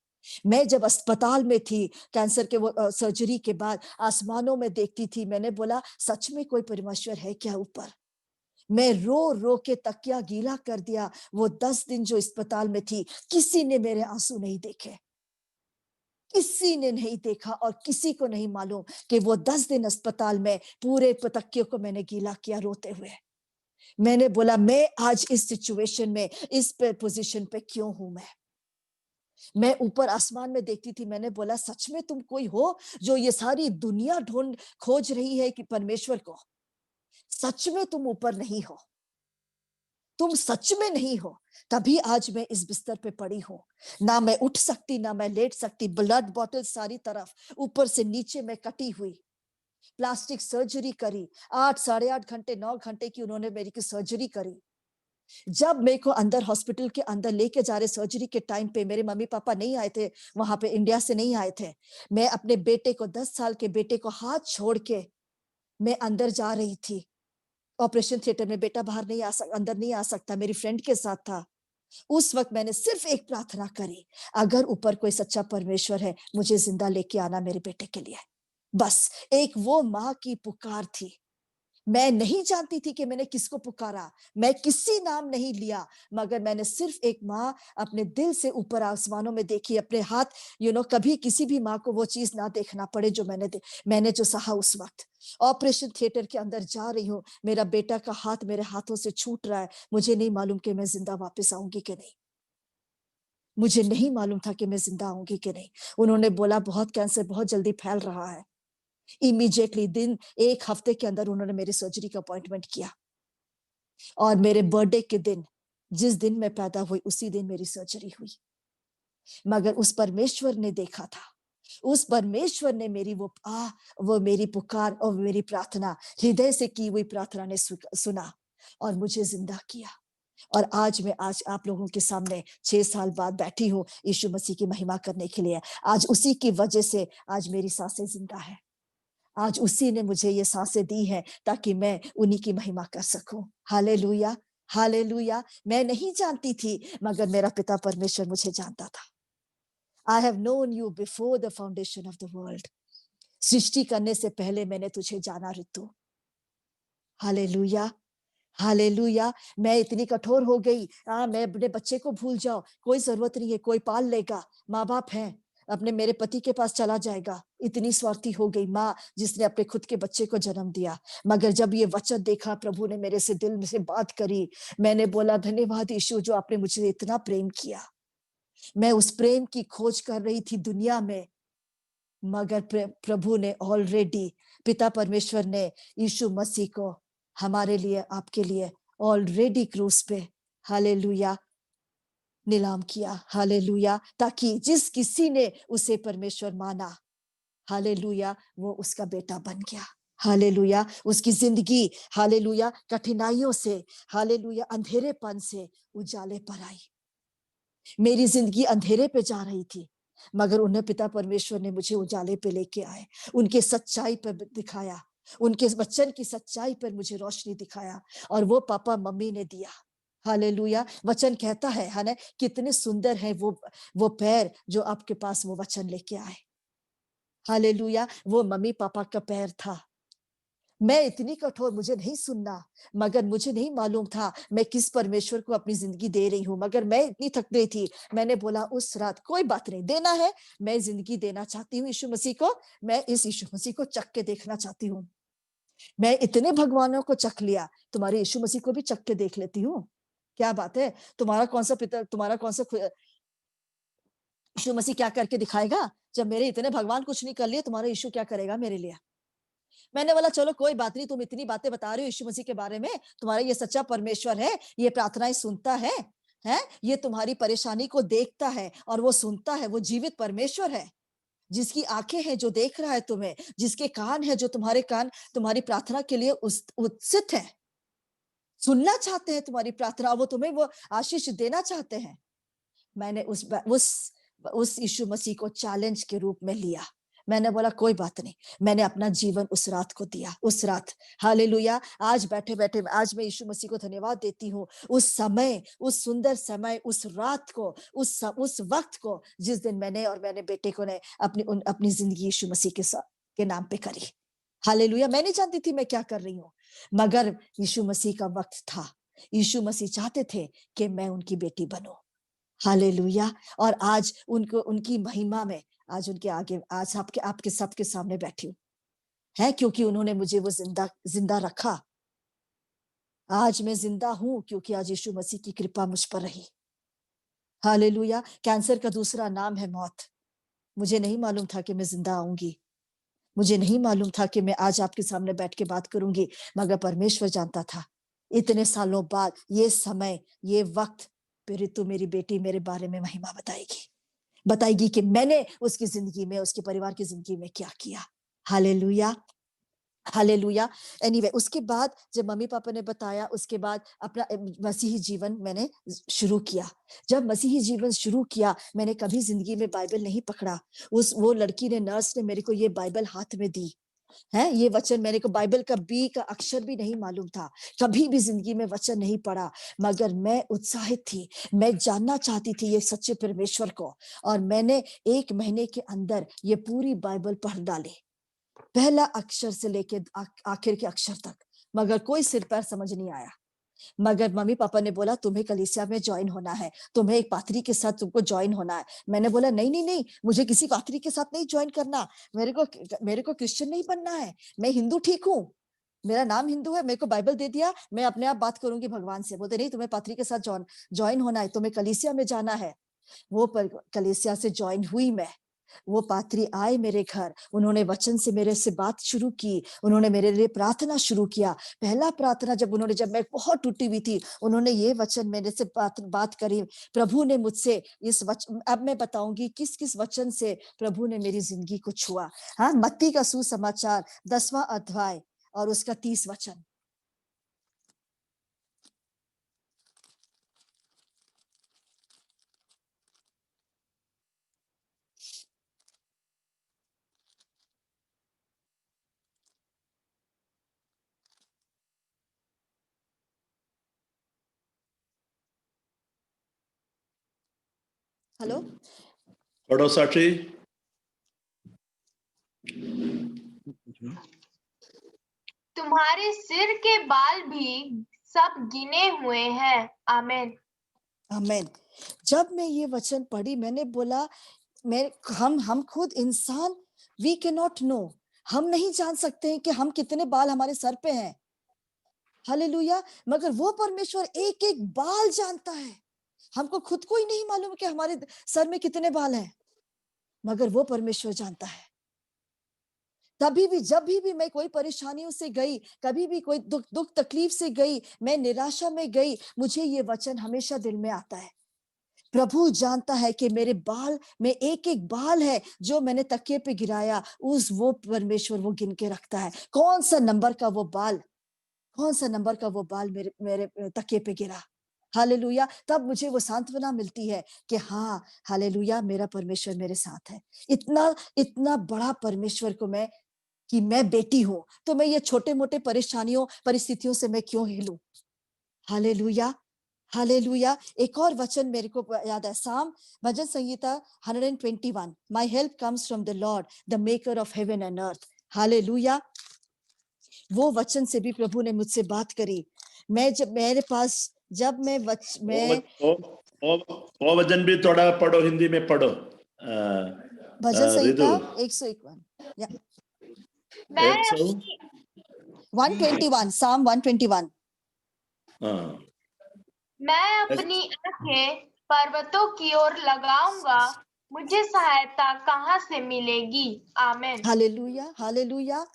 मैं जब अस्पताल में थी, कैंसर के वो सर्जरी के बाद आसमानों में देखती थी, मैंने बोला सच में कोई परमेश्वर है क्या ऊपर। मैं रो रो के तकिया गीला कर दिया। वो 10 दिन जो अस्पताल में थी, किसी ने मेरे आंसू नहीं देखे, किसी ने नहीं देखा और किसी को नहीं मालूम कि वो 10 दिन अस्पताल में पूरे तकियों को मैंने गीला किया रोते हुए। मैंने बोला मैं आज इस सिचुएशन में, इस पोजीशन पे क्यों हूं। मैं ऊपर आसमान में देखती थी, मैंने बोला सच में तुम कोई हो जो ये सारी दुनिया खोज रही है कि परमेश्वर को। सच में तुम ऊपर नहीं हो, तुम सच में नहीं हो। तभी आज मैं इस बिस्तर पे पड़ी हूं, ना मैं उठ सकती ना मैं लेट सकती, ब्लड बॉटल सारी तरफ, ऊपर से नीचे मैं कटी हुई, प्लास्टिक सर्जरी करी, 8 साढ़े 8 घंटे 9 घंटे की उन्होंने मेरी की सर्जरी करी। जब मेरे को अंदर हॉस्पिटल के अंदर लेके जा रहे सर्जरी के टाइम पे, मेरे मम्मी पापा नहीं आए थे वहां पे, इंडिया से नहीं आए थे। मैं अपने बेटे को, 10 साल के बेटे को हाथ छोड़ के मैं अंदर जा रही थी ऑपरेशन थिएटर में। बेटा बाहर नहीं अंदर नहीं आ सकता, मेरी फ्रेंड के साथ था। उस वक्त मैंने सिर्फ एक प्रार्थना करी, अगर ऊपर कोई सच्चा परमेश्वर है, मुझे जिंदा लेके आना मेरे बेटे के लिए। बस एक वो माँ की पुकार थी। मैं नहीं जानती थी कि मैंने किसको पुकारा, मैं किसी नाम नहीं लिया, मगर मैंने सिर्फ एक माँ अपने दिल से ऊपर आसमानों में देखी, अपने हाथ, कभी किसी भी माँ को वो चीज ना देखना पड़े जो मैंने जो सहा उस वक्त। ऑपरेशन थिएटर के अंदर जा रही हूँ, मेरा बेटा का हाथ मेरे हाथों से छूट रहा है, मुझे नहीं मालूम कि मैं जिंदा वापस आऊंगी कि नहीं, मुझे नहीं मालूम था कि मैं जिंदा आऊंगी कि नहीं। उन्होंने बोला बहुत कैंसर बहुत जल्दी फैल रहा है। इमीडिएटली एक हफ्ते के अंदर उन्होंने मेरी सर्जरी का अपॉइंटमेंट किया और मेरे बर्थडे के दिन, जिस दिन मैं पैदा हुई उसी दिन मेरी सर्जरी हुई। मगर उस परमेश्वर ने देखा था, उस परमेश्वर ने मेरी वो मेरी पुकार और मेरी प्रार्थना, हृदय से की हुई प्रार्थना ने सुना और मुझे जिंदा किया। और आज मैं आप लोगों के सामने 6 साल बाद बैठी हूँ यीशु मसीह की महिमा करने के लिए। आज उसी की वजह से आज मेरी सांसें जिंदा है। आज उसी ने मुझे ये सांसें दी हैं ताकि मैं उन्हीं की महिमा कर सकूं। Hallelujah, hallelujah. मैं नहीं जानती थी, मगर मेरा पिता परमेश्वर मुझे जानता था। I have known you before the foundation of the world. सृष्टि करने से पहले मैंने तुझे जाना ऋतु। Hallelujah, hallelujah. मैं इतनी कठोर हो गई, मैं अपने बच्चे को भूल जाओ, कोई जरूरत नहीं है, कोई पाल लेगा, माँ बाप हैं, अपने मेरे पति के पास चला जाएगा। इतनी स्वार्थी हो गई माँ जिसने अपने खुद के बच्चे को जन्म दिया। मगर जब ये वचन देखा, प्रभु ने मेरे से दिल में से बात करी, मैंने बोला धन्यवाद यीशु जो आपने मुझे इतना प्रेम किया। मैं उस प्रेम की खोज कर रही थी दुनिया में, मगर प्रभु ने ऑलरेडी, पिता परमेश्वर ने यीशु मसीह को हमारे लिए, आपके लिए ऑलरेडी क्रूस पे, हालेलुया, नीलाम किया। हालेलुया, ताकि जिस किसी ने उसे परमेश्वर माना, हालेलुया, वो उसका बेटा बन गया। हालेलुया, उसकी जिंदगी, हालेलुया, कठिनाइयों से, हालेलुया, अंधेरेपन से उजाले पर आई। मेरी जिंदगी अंधेरे पे जा रही थी, मगर उन्हें पिता परमेश्वर ने मुझे उजाले पे लेके आए, उनके सच्चाई पर दिखाया, उनके वचन की सच्चाई पर मुझे रोशनी दिखाया, और वो पापा मम्मी ने दिया। हालेलुया। वचन कहता है ना, कितने सुंदर है वो पैर जो आपके पास वो वचन लेके आए। हालेलुया, वो मम्मी पापा का पैर था। मैं इतनी कठोर, मुझे नहीं सुनना, मगर मुझे नहीं मालूम था मैं किस परमेश्वर को अपनी जिंदगी दे रही हूँ। मगर मैं इतनी थक गई थी, मैंने बोला उस रात कोई बात नहीं, देना है, मैं जिंदगी देना चाहती हूँ यीशु मसीह को, मैं इस यीशु मसीह को चख के देखना चाहती हूँ। मैं इतने भगवानों को चख लिया, तुम्हारे यीशु मसीह को भी चख के देख लेती हूँ। क्या बात है, तुम्हारा कौन सा पिता, तुम्हारा कौन सा यीशु मसीह क्या करके दिखाएगा? जब मेरे इतने भगवान कुछ नहीं कर लिए, तुम्हारा यीशु क्या करेगा मेरे लिए? मैंने बोला चलो कोई बात नहीं, तुम इतनी बातें बता रहे हो यीशु मसीह के बारे में, तुम्हारा ये सच्चा परमेश्वर है, ये प्रार्थनाएं सुनता है, ये तुम्हारी परेशानी को देखता है और वो सुनता है, वो जीवित परमेश्वर है, जिसकी आंखें हैं जो देख रहा है तुम्हें, जिसके कान है जो तुम्हारे कान तुम्हारी प्रार्थना के लिए उत्सुक है, सुनना चाहते हैं तुम्हारी प्रार्थना, वो तुम्हें वो आशीष देना चाहते हैं। मैंने उस यीशु मसीह को चैलेंज के रूप में लिया। मैंने बोला कोई बात नहीं, मैंने अपना जीवन उस रात को दिया, उस रात। हालेलुया। आज बैठे बैठे आज मैं यीशु मसीह को धन्यवाद देती हूँ, उस समय, उस सुंदर समय, उस रात को, उस वक्त को, जिस दिन मैंने और मेरे बेटे को ने अपनी जिंदगी यीशु मसीह के नाम पे करी। हालेलुया। मैं नहीं जानती थी मैं क्या कर रही हूँ, मगर यीशु मसीह का वक्त था। यीशु मसीह चाहते थे कि मैं उनकी बेटी बनूं। हालेलुया। और आज उनकी महिमा में आज उनके आगे आज आपके सबके सामने बैठी हूँ, है क्योंकि उन्होंने मुझे वो जिंदा रखा। आज मैं जिंदा हूं क्योंकि आज यीशु मसीह की कृपा मुझ पर रही। हालेलुया। कैंसर का दूसरा नाम है मौत। मुझे नहीं मालूम था कि मैं जिंदा आऊंगी, मुझे नहीं मालूम था कि मैं आज आपके सामने बैठ के बात करूंगी, मगर परमेश्वर जानता था। इतने सालों बाद ये समय, ये वक्त, फिर तो मेरी बेटी मेरे बारे में महिमा बताएगी कि मैंने उसकी जिंदगी में, उसके परिवार की जिंदगी में क्या किया। Hallelujah, hallelujah. एनीवे, उसके बाद जब मम्मी पापा ने बताया, उसके बाद अपना मसीही जीवन मैंने शुरू किया। जब मसीही जीवन शुरू किया, मैंने कभी जिंदगी में बाइबल नहीं पकड़ा। वो लड़की ने, नर्स ने मेरे को ये बाइबल हाथ में दी है, ये वचन मेरे को बाइबल का बी का अक्षर भी नहीं मालूम था, कभी भी जिंदगी में वचन नहीं पढ़ा, मगर मैं उत्साहित थी, मैं जानना चाहती थी ये सच्चे परमेश्वर को। और मैंने 1 महीने के अंदर ये पूरी बाइबल पढ़ डाली, पहला अक्षर से लेके आखिर के अक्षर तक, मगर कोई सिर पैर समझ नहीं आया। मगर मम्मी पापा ने बोला तुम्हें कलीसिया में ज्वाइन होना है, तुम्हें एक पात्री के साथ तुमको ज्वाइन होना है। मैंने बोला नहीं नहीं नहीं, मुझे किसी पात्री के साथ नहीं ज्वाइन करना, मेरे को क्रिश्चियन नहीं बनना है, मैं हिंदू ठीक हूँ, मेरा नाम हिंदू है, मेरे को बाइबल दे दिया, मैं अपने आप बात करूंगी भगवान से। बोलते नहीं, तुम्हें पात्री के साथ ज्वाइन होना है, तुम्हें कलीसिया में जाना है। वो कलीसिया से ज्वाइन हुई मैं। वो पात्री आए मेरे घर, उन्होंने वचन से मेरे से बात शुरू की, उन्होंने मेरे लिए प्रार्थना शुरू किया। पहला प्रार्थना जब मैं बहुत टूटी हुई थी, उन्होंने ये वचन मेरे से बात करी। प्रभु ने मुझसे इस वचन, अब मैं बताऊंगी किस किस वचन से प्रभु ने मेरी जिंदगी को छुआ। हाँ, मत्ती का सुसमाचार 10वां अध्याय और उसका 30 वचन। हेलो, पढ़ो साक्षी। तुम्हारे सिर के बाल भी सब गिने हुए हैं। आमीन, आमीन। जब मैं ये वचन पढ़ी, मैंने बोला हम खुद इंसान, वी कैन नॉट नो, हम नहीं जान सकते हैं कि हम कितने बाल हमारे सर पे हैं। हालेलुया। मगर वो परमेश्वर एक एक बाल जानता है। हमको खुद को ही नहीं मालूम कि हमारे सर में कितने बाल हैं, मगर वो परमेश्वर जानता है। तभी भी जब भी मैं कोई परेशानियों से गई, कभी भी कोई दुख तकलीफ से गई, मैं निराशा में गई, मुझे ये वचन हमेशा दिल में आता है। प्रभु जानता है कि मेरे बाल में एक एक बाल है जो मैंने तकिए पे गिराया, वो परमेश्वर वो गिन के रखता है। कौन सा नंबर का वो बाल मेरे तकिए पे गिरा। हालेलुया। तब मुझे वो सांत्वना मिलती है कि हाँ, हालेलुया, मेरा परमेश्वर मेरे साथ है। इतना बड़ा परमेश्वर को मैं बेटी हूं, तो मैं ये छोटे मोटे परिस्थितियों से मैं क्यों हिलूं। Hallelujah, hallelujah. एक और वचन मेरे को याद है, साम भजन संहिता 121, my help comes from the Lord the maker of heaven and earth. Hallelujah. वो वचन से भी प्रभु ने मुझसे बात करी। जब मैं वो वचन भी थोड़ा पढ़ो, हिंदी में पढ़ो। भजन संहिता 121, 121, साम 121। मैं अपनी आंखें पर्वतों की ओर लगाऊंगा, मुझे सहायता कहाँ से मिलेगी? आमेन। Hallelujah, hallelujah.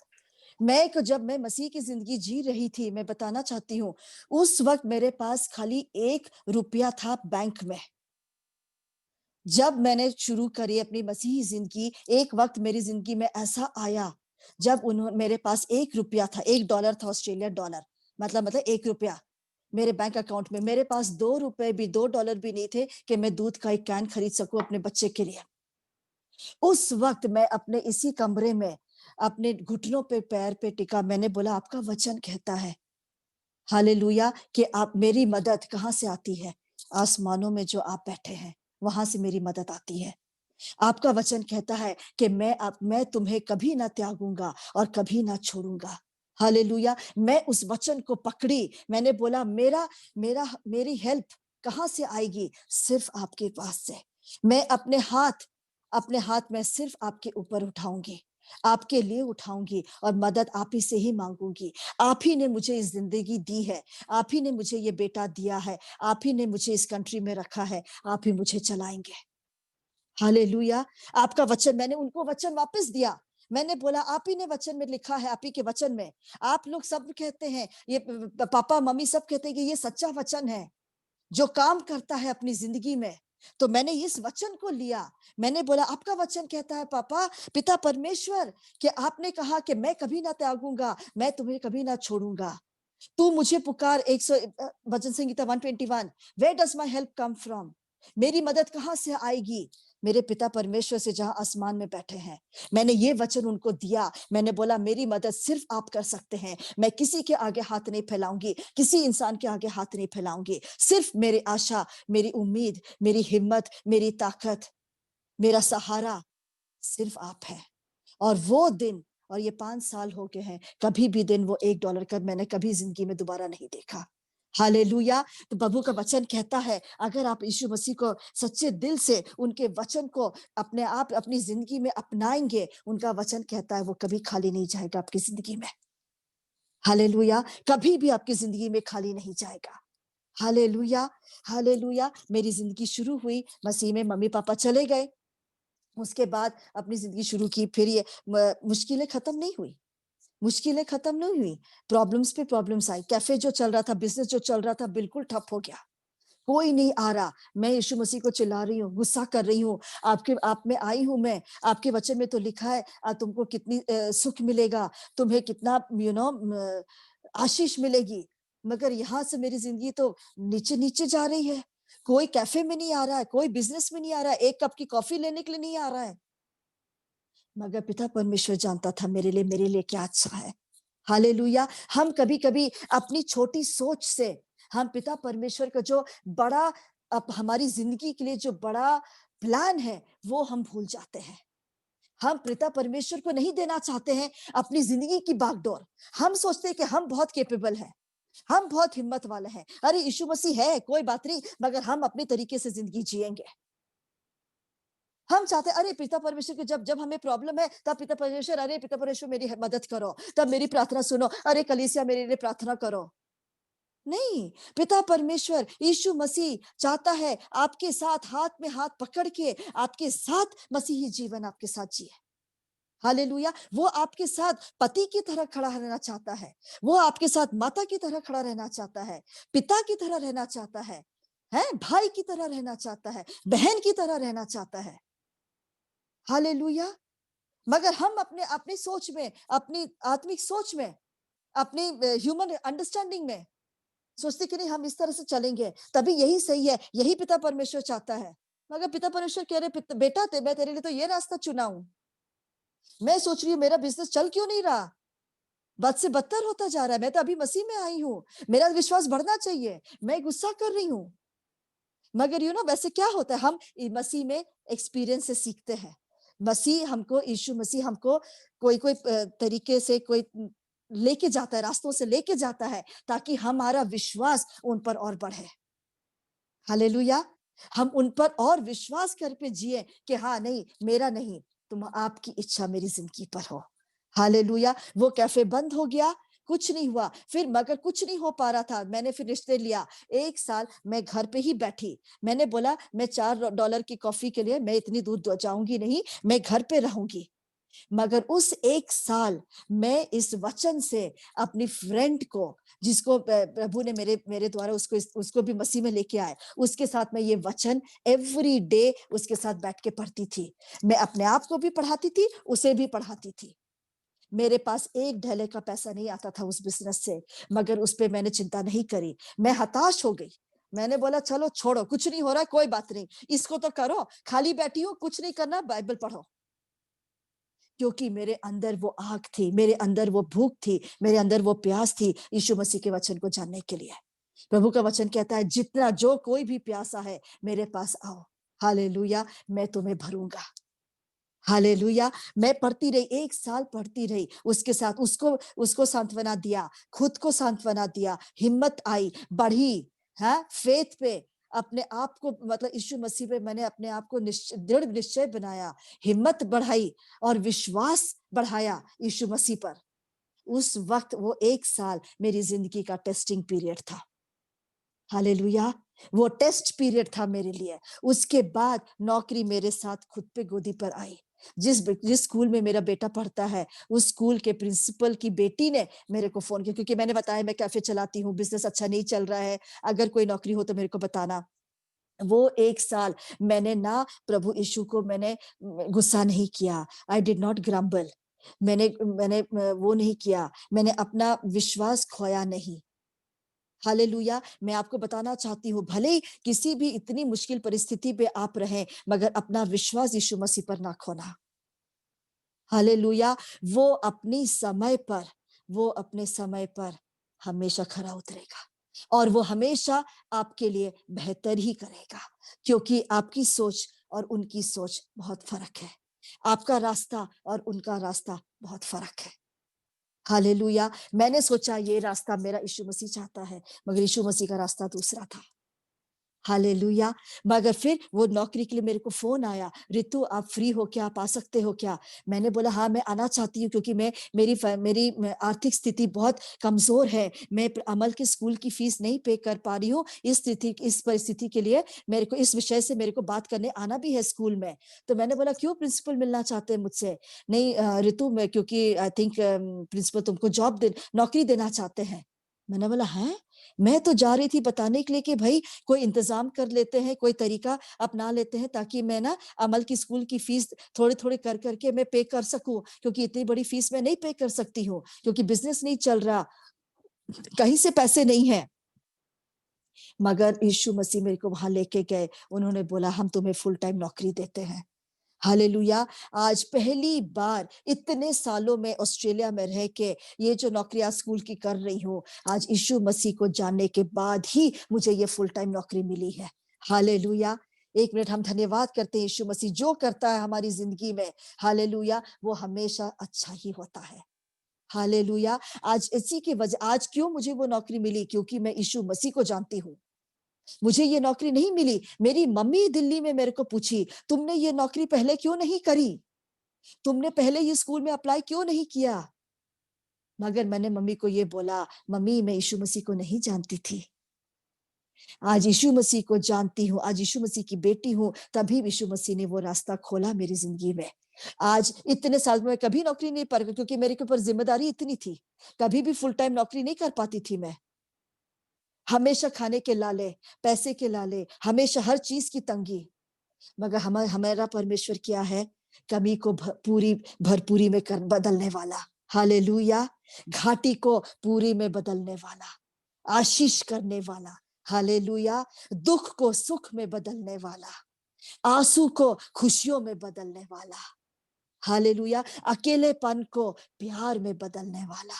जब मैं मसीह की जिंदगी जी रही थी, मैं बताना चाहती हूँ, उस वक्त मेरे पास खाली 1 रुपया था बैंक में। जब मैंने शुरू करी अपनी मसीही जिंदगी, एक वक्त मेरी जिंदगी में ऐसा आया जब मेरे पास 1 रुपया था, $1 था, ऑस्ट्रेलिया डॉलर, मतलब 1 रुपया मेरे बैंक अकाउंट में। मेरे पास 2 रुपए भी, $2 भी नहीं थे कि मैं दूध का एक कैन खरीद सकूं अपने बच्चे के लिए। उस वक्त मैं अपने इसी कमरे में अपने घुटनों पे पैर पे टिका, मैंने बोला आपका वचन कहता है हालेलुया कि आप मेरी मदद कहाँ से आती है? आसमानों में जो आप बैठे हैं, वहां से मेरी मदद आती है। आपका वचन कहता है कि मैं तुम्हें कभी ना त्यागूंगा और कभी ना छोड़ूंगा। हालेलुया। मैं उस वचन को पकड़ी, मैंने बोला मेरा मेरा मेरी हेल्प कहाँ से आएगी? सिर्फ आपके पास से। मैं अपने हाथ में सिर्फ आपके ऊपर उठाऊंगी, आपके लिए उठाऊंगी और मदद आप ही से ही मांगूंगी। आप ही ने मुझे इस जिंदगी दी है, आप ही ने मुझे ये बेटा दिया है, आप ही ने मुझे इस कंट्री में रखा है, आप ही मुझे चलाएंगे। हालेलुया। आपका वचन, मैंने उनको वचन वापस दिया। मैंने बोला आप ही ने वचन में लिखा है, आप ही के वचन में। आप लोग सब कहते हैं, ये पापा मम्मी सब कहते हैं कि ये सच्चा वचन है जो काम करता है अपनी जिंदगी में। तो मैंने इस वचन को लिया। मैंने बोला आपका वचन कहता है पापा, पिता परमेश्वर, कि आपने कहा कि मैं कभी ना त्यागूंगा, मैं तुम्हें कभी ना छोड़ूंगा। तू मुझे पुकार। 100 भजन संगीता 121, where does my help come from? मेरी मदद कहाँ से आएगी? मेरे पिता परमेश्वर से, जहां आसमान में बैठे हैं। मैंने ये वचन उनको दिया। मैंने बोला मेरी मदद सिर्फ आप कर सकते हैं, मैं किसी के आगे हाथ नहीं फैलाऊंगी, किसी इंसान के आगे हाथ नहीं फैलाऊंगी। सिर्फ मेरी आशा, मेरी उम्मीद, मेरी हिम्मत, मेरी ताकत, मेरा सहारा सिर्फ आप है। और वो दिन, और ये 5 साल हो गए हैं, कभी भी दिन वो $1 का मैंने कभी जिंदगी में दोबारा नहीं देखा। हालेलुया। तो प्रभु का वचन कहता है अगर आप यीशु मसीह को सच्चे दिल से, उनके वचन को अपने आप अपनी जिंदगी में अपनाएंगे, उनका वचन कहता है वो कभी खाली नहीं जाएगा आपकी जिंदगी में। हालेलुया। कभी भी आपकी जिंदगी में खाली नहीं जाएगा। Hallelujah, hallelujah. मेरी जिंदगी शुरू हुई मसीह में, मम्मी पापा चले गए, उसके बाद अपनी जिंदगी शुरू की। फिर ये मुश्किलें खत्म नहीं हुई, मुश्किलें खत्म नहीं हुई, प्रॉब्लम्स पे प्रॉब्लम्स आई। कैफे जो चल रहा था, बिजनेस जो चल रहा था, बिल्कुल ठप हो गया। कोई नहीं आ रहा। मैं यीशु मसीह को चिल्ला रही हूँ, गुस्सा कर रही हूँ, आपके आप में आई हूँ मैं। आपके वचन में तो लिखा है तुमको कितनी सुख मिलेगा, तुम्हें कितना आशीष मिलेगी। मगर यहाँ से मेरी जिंदगी तो नीचे नीचे जा रही है। कोई कैफे में नहीं आ रहा है, कोई बिजनेस में नहीं आ रहा है, एक कप की कॉफी लेने के लिए नहीं आ रहा है। मगर पिता परमेश्वर जानता था मेरे लिए क्या अच्छा है। हालेलुया। हम कभी-कभी अपनी छोटी सोच से हम पिता परमेश्वर का जो बड़ा हमारी जिंदगी के लिए जो बड़ा प्लान है, वो हम भूल जाते हैं। हम पिता परमेश्वर को नहीं देना चाहते हैं अपनी जिंदगी की बागडोर। हम सोचते हैं कि हम बहुत कैपेबल हैं, हम बहुत हिम्मत वाले हैं। अरे यीशु मसीह है, कोई बात नहीं, मगर हम अपने तरीके से जिंदगी जिएंगे। हम चाहते अरे पिता परमेश्वर के जब जब हमें प्रॉब्लम है, तब पिता परमेश्वर, अरे पिता परमेश्वर मेरी मदद करो, तब मेरी प्रार्थना सुनो, अरे कलीसिया मेरे लिए प्रार्थना करो। नहीं, पिता परमेश्वर यीशु मसीह चाहता है आपके साथ हाथ में हाथ पकड़ के आपके साथ मसीही जीवन आपके साथ जिए। हालेलुया। वो आपके साथ पति की तरह खड़ा रहना चाहता है, वो आपके साथ माता की तरह खड़ा रहना चाहता है, पिता की तरह रहना चाहता है, भाई की तरह रहना चाहता है, बहन की तरह रहना चाहता है। हालेलुया। मगर हम अपने अपनी सोच में, अपनी आत्मिक सोच में, अपनी ह्यूमन अंडरस्टैंडिंग में सोचते कि नहीं हम इस तरह से चलेंगे तभी यही सही है, यही पिता परमेश्वर चाहता है। मगर पिता परमेश्वर कह रहे बेटा मैं तेरे लिए तो ये रास्ता चुना हूं। मैं सोच रही हूँ मेरा बिजनेस चल क्यों नहीं रहा, बद से बदतर होता जा रहा है। मैं तो अभी मसीह में आई हूँ, मेरा विश्वास बढ़ना चाहिए, मैं गुस्सा कर रही हूँ। मगर वैसे क्या होता है, हम मसीह में एक्सपीरियंस से सीखते हैं। यीशु मसीह हमको कोई कोई तरीके से कोई लेके जाता है, रास्तों से लेके जाता है, ताकि हमारा विश्वास उन पर और बढ़े। हालेलुया। हम उन पर और विश्वास करके जिए कि हाँ नहीं, मेरा नहीं, तुम आपकी इच्छा मेरी जिंदगी पर हो। हालेलुया। वो कैफे बंद हो गया, कुछ नहीं हुआ। फिर मगर कुछ नहीं हो पा रहा था, मैंने फिर रिश्ते लिया। 1 साल मैं घर पे ही बैठी। मैंने बोला मैं $4 की कॉफी के लिए मैं इतनी दूर जाऊंगी नहीं, मैं घर पे रहूंगी। मगर उस 1 साल मैं इस वचन से अपनी फ्रेंड को, जिसको प्रभु ने मेरे द्वारा उसको भी मसीह में लेके आए, उसके साथ मैं ये वचन एवरी डे उसके साथ बैठ के पढ़ती थी। मैं अपने आप को भी पढ़ाती थी, उसे भी पढ़ाती थी। मेरे पास एक ढैले का पैसा नहीं आता था उस बिजनेस से, मगर उस पे मैंने चिंता नहीं करी। मैं हताश हो गई। मैंने बोला चलो छोड़ो, कुछ नहीं हो रहा है, कोई बात नहीं, इसको तो करो। खाली बैठी हो, कुछ नहीं करना, बाइबल पढ़ो। क्योंकि मेरे अंदर वो आग थी, मेरे अंदर वो भूख थी, मेरे अंदर वो प्यास थी यीशु मसीह के वचन को जानने के लिए। प्रभु का वचन कहता है, जितना जो कोई भी प्यासा है मेरे पास आओ, हालेलुया, मैं तुम्हें भरूंगा। हालेलुया। मैं पढ़ती रही, 1 साल पढ़ती रही, उसके साथ उसको सांत्वना दिया, खुद को सांत्वना दिया, हिम्मत आई, बढ़ी। हाँ, फेथ पे अपने आप को, मतलब यीशु मसीह पे मैंने अपने आप को दृढ़ निश्चय बनाया, हिम्मत बढ़ाई और विश्वास बढ़ाया यीशु मसीह पर। उस वक्त वो 1 साल मेरी जिंदगी का टेस्टिंग पीरियड था। हालेलुया। वो टेस्ट पीरियड था मेरे लिए। उसके बाद नौकरी मेरे साथ खुद पे गोदी पर आई। जिस स्कूल में मेरा बेटा पढ़ता है, उस स्कूल के प्रिंसिपल की बेटी ने मेरे को फोन किया, क्योंकि मैंने बताया मैं कैफे चलाती हूँ, बिजनेस अच्छा नहीं चल रहा है, अगर कोई नौकरी हो तो मेरे को बताना। वो 1 साल मैंने ना प्रभु यीशु को मैंने गुस्सा नहीं किया। I did not grumble. मैंने वो नहीं किया, मैंने अपना विश्वास खोया नहीं। हालेलुया। मैं आपको बताना चाहती हूँ, भले ही किसी भी इतनी मुश्किल परिस्थिति पे आप रहें, मगर अपना विश्वास यीशु मसीह पर ना खोना। हालेलुया। वो अपने समय पर हमेशा खरा उतरेगा, और वो हमेशा आपके लिए बेहतर ही करेगा, क्योंकि आपकी सोच और उनकी सोच बहुत फर्क है। आपका रास्ता और उनका रास्ता बहुत फर्क है। हालेलुया। मैंने सोचा ये रास्ता मेरा यीशु मसीह चाहता है, मगर यीशु मसीह का रास्ता दूसरा था। हालेलुया। मगर फिर वो नौकरी के लिए मेरे को फोन आया, रितु आप फ्री हो क्या, आप आ सकते हो क्या? मैंने बोला हाँ मैं आना चाहती हूँ, क्योंकि मेरी आर्थिक स्थिति बहुत कमजोर है। मैं अमल के स्कूल की फीस नहीं पे कर पा रही हूँ। इस परिस्थिति के लिए मेरे को इस विषय से मेरे को बात करने आना भी है स्कूल में। तो मैंने बोला क्यों, प्रिंसिपल मिलना चाहते हैं मुझसे? नहीं रितु, मैं क्योंकि आई थिंक प्रिंसिपल तुमको नौकरी देना चाहते हैं। मैंने बोला है, मैं तो जा रही थी बताने के लिए कि भाई कोई इंतजाम कर लेते हैं, कोई तरीका अपना लेते हैं, ताकि मैं ना अमल की स्कूल की फीस थोड़े थोड़े कर करके मैं पे कर सकूं, क्योंकि इतनी बड़ी फीस मैं नहीं पे कर सकती हूँ, क्योंकि बिजनेस नहीं चल रहा, कहीं से पैसे नहीं है। मगर यीशु मसीह मेरे को वहां लेके गए, उन्होंने बोला हम तुम्हें फुल टाइम नौकरी देते हैं। हालेलुया। आज पहली बार इतने सालों में ऑस्ट्रेलिया में रह के ये जो नौकरी स्कूल की कर रही हूँ, आज यीशु मसीह को जानने के बाद ही मुझे ये फुल टाइम नौकरी मिली है। हालेलुया। 1 मिनट हम धन्यवाद करते हैं, यीशु मसीह जो करता है हमारी जिंदगी में, हालेलुया, वो हमेशा अच्छा ही होता है। हालेलुया। आज इसी की वजह, आज क्यों मुझे वो नौकरी मिली, क्योंकि मैं यीशु मसीह को जानती हूँ। मुझे ये नौकरी नहीं मिली, मेरी मम्मी दिल्ली में मेरे को पूछी, तुमने ये नौकरी पहले क्यों नहीं करी, तुमने पहले ये स्कूल में अप्लाई क्यों नहीं किया? मगर मैंने मम्मी को ये बोला, मम्मी मैं यीशु मसीह को नहीं जानती थी, आज यीशु मसीह को जानती हूँ, आज यीशु मसीह की बेटी हूँ, तभी यीशु मसीह ने वो रास्ता खोला मेरी जिंदगी में। आज इतने साल में कभी नौकरी नहीं पा, क्योंकि मेरे ऊपर जिम्मेदारी इतनी थी, कभी भी फुल टाइम नौकरी नहीं कर पाती थी मैं। हमेशा खाने के लाले, पैसे के लाले, हमेशा हर चीज की तंगी। मगर हमारा परमेश्वर क्या है, कमी को पूरी भरपूरी में बदलने वाला। हालेलुया। घाटी को पूरी में बदलने वाला, आशीष करने वाला। हालेलुया। दुख को सुख में बदलने वाला, आंसू को खुशियों में बदलने वाला। हालेलुया। अकेलेपन को प्यार में बदलने वाला।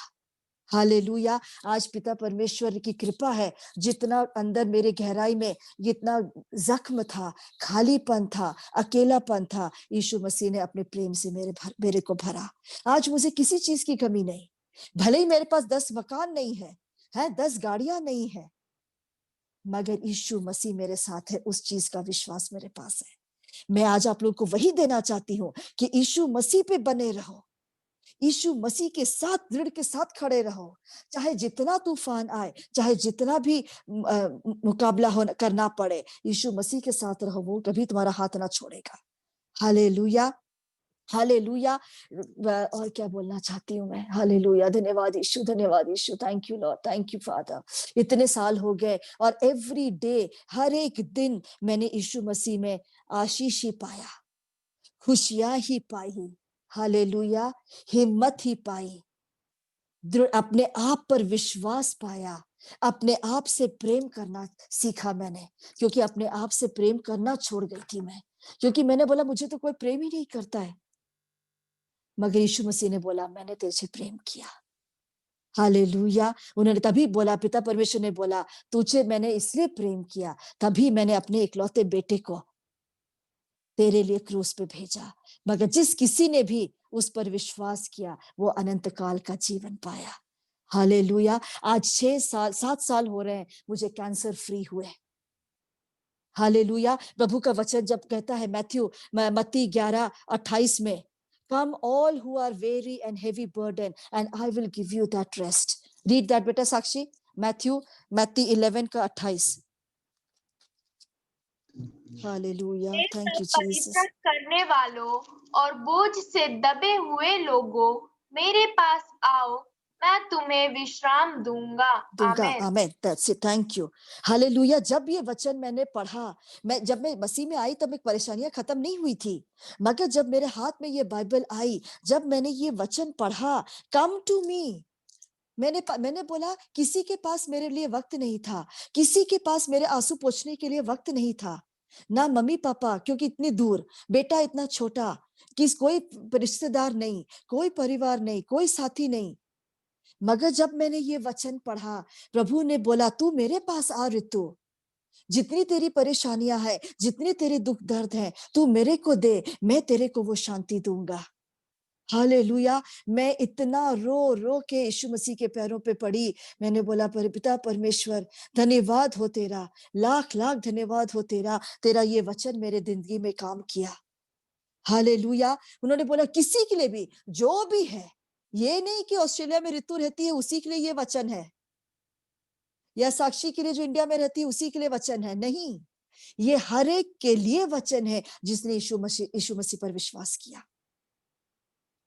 हालेलुया। आज पिता परमेश्वर की कृपा है, जितना अंदर मेरे गहराई में जितना जख्म था, खालीपन था, अकेलापन था, यीशु मसीह ने अपने प्रेम से मेरे को भरा। आज मुझे किसी चीज की कमी नहीं, भले ही मेरे पास 10 मकान नहीं है 10 गाड़ियां नहीं है, मगर यीशु मसीह मेरे साथ है, उस चीज का विश्वास मेरे पास है। मैं आज आप लोगों को वही देना चाहती हूँ कि यीशु मसीह पे बने रहो, यीशु मसीह के साथ, दृढ़ के साथ खड़े रहो। चाहे जितना तूफान आए, चाहे जितना भी मुकाबला करना पड़े, यीशु मसीह के साथ रहो, वो कभी तुम्हारा हाथ ना छोड़ेगा। Hallelujah, hallelujah. और क्या बोलना चाहती हूँ मैं? हालेलुया, धन्यवाद यीशु, धन्यवाद Yeshu. Thank you Lord, thank you Father. इतने साल हो गए और एवरी डे, हर एक दिन मैंने यीशु मसीह में आशीष ही पाया, खुशियां ही पाई, हालेलुया, हिम्मत ही पाई, अपने आप पर विश्वास पाया, अपने आप से प्रेम करना सीखा मैंने, क्योंकि अपने आप से प्रेम करना छोड़ गई थी मैं, क्योंकि मैंने बोला मुझे तो कोई प्रेम ही नहीं करता है। मगर यीशु मसीह ने बोला मैंने तेरे से प्रेम किया। हालेलुया। उन्होंने तभी बोला, पिता परमेश्वर ने बोला तुझे मैंने इसलिए प्रेम किया, तभी मैंने अपने इकलौते बेटे को तेरे लिए क्रूस पे भेजा। मगर जिस किसी ने भी उस पर विश्वास किया, वो अनंत काल का जीवन पाया। हालेलुया। आज 7 साल हो रहे हैं मुझे कैंसर फ्री हुए। हालेलुया। प्रभु का वचन जब कहता है मत्ती 11:28 में, come all who are weary and heavy burden and I will give you that rest. Read that बेटा साक्षी, मत्ती 11:28। हालेलुया, हे थैंक सब यू जीसस। परिश्रम करने वालों और बोझ से दबे हुए लोगों, मेरे पास आओ, मैं तुम्हें विश्राम दूंगा। आमीन। Amen. That's it, thank you. Hallelujah. जब ये वचन मैंने पढ़ा, जब मैं मसीह में आई तब एक परेशानियां खत्म नहीं हुई थी, मगर जब मेरे हाथ में ये बाइबल आई, जब मैंने ये वचन पढ़ा, कम टू मी, मैंने बोला किसी के पास मेरे लिए वक्त नहीं था, किसी के पास मेरे आंसू पोंछने के लिए वक्त नहीं था, ना मम्मी पापा, क्योंकि इतनी दूर, बेटा इतना छोटा, कोई रिश्तेदार नहीं, कोई परिवार नहीं, कोई साथी नहीं। मगर जब मैंने ये वचन पढ़ा, प्रभु ने बोला तू मेरे पास आ ऋतु, जितनी तेरी परेशानियां है, जितने तेरे दुख दर्द हैं, तू मेरे को दे, मैं तेरे को वो शांति दूंगा। हालेलुया। मैं इतना रो रो के यीशु मसीह के पैरों पे पड़ी। मैंने बोला पिता परमेश्वर, धन्यवाद हो तेरा, लाख लाख धन्यवाद हो तेरा, तेरा ये वचन मेरे जिंदगी में काम किया। हालेलुया। उन्होंने बोला किसी के लिए भी, जो भी है, ये नहीं कि ऑस्ट्रेलिया में ऋतु रहती है उसी के लिए ये वचन है, या साक्षी के लिए जो इंडिया में रहती है उसी के लिए वचन है, नहीं, ये हर एक के लिए वचन है जिसने यीशु मसीह पर विश्वास किया।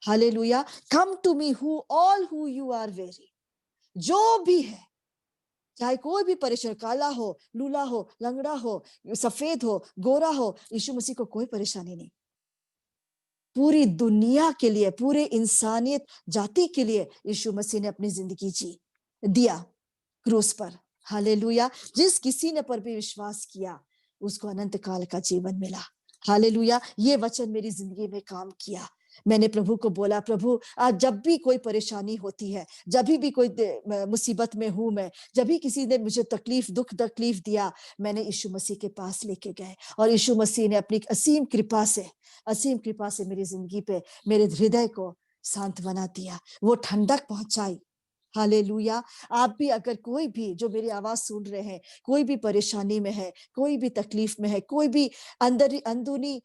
Hallelujah. Come to me all who you are weary, जो भी है, चाहे कोई भी परेशान, काला हो, लूला हो, लंगड़ा हो, सफेद हो, गोरा हो, यीशु मसीह को कोई परेशानी नहीं। पूरी दुनिया के लिए, पूरे इंसानियत जाति के लिए यीशु मसीह ने अपनी जिंदगी दिया क्रूस पर। हालेलुया। जिस किसी ने पर भी विश्वास किया उसको अनंत काल का जीवन मिला। हालेलुया। ये वचन मेरी जिंदगी में काम किया। मैंने प्रभु को बोला, प्रभु आज जब भी कोई परेशानी होती है, जब भी कोई मुसीबत में हूं मैं, जब भी किसी ने मुझे दुख तकलीफ दिया, मैंने यीशु मसीह के पास लेके गए, और यीशु मसीह ने अपनी असीम कृपा से मेरी जिंदगी पे, मेरे हृदय को सांत्वना दिया, वो ठंडक पहुंचाई। हालेलुया। आप भी अगर कोई भी जो मेरी आवाज सुन रहे हैं, कोई भी परेशानी में है, कोई भी तकलीफ में है, कोई भी अंदरूनी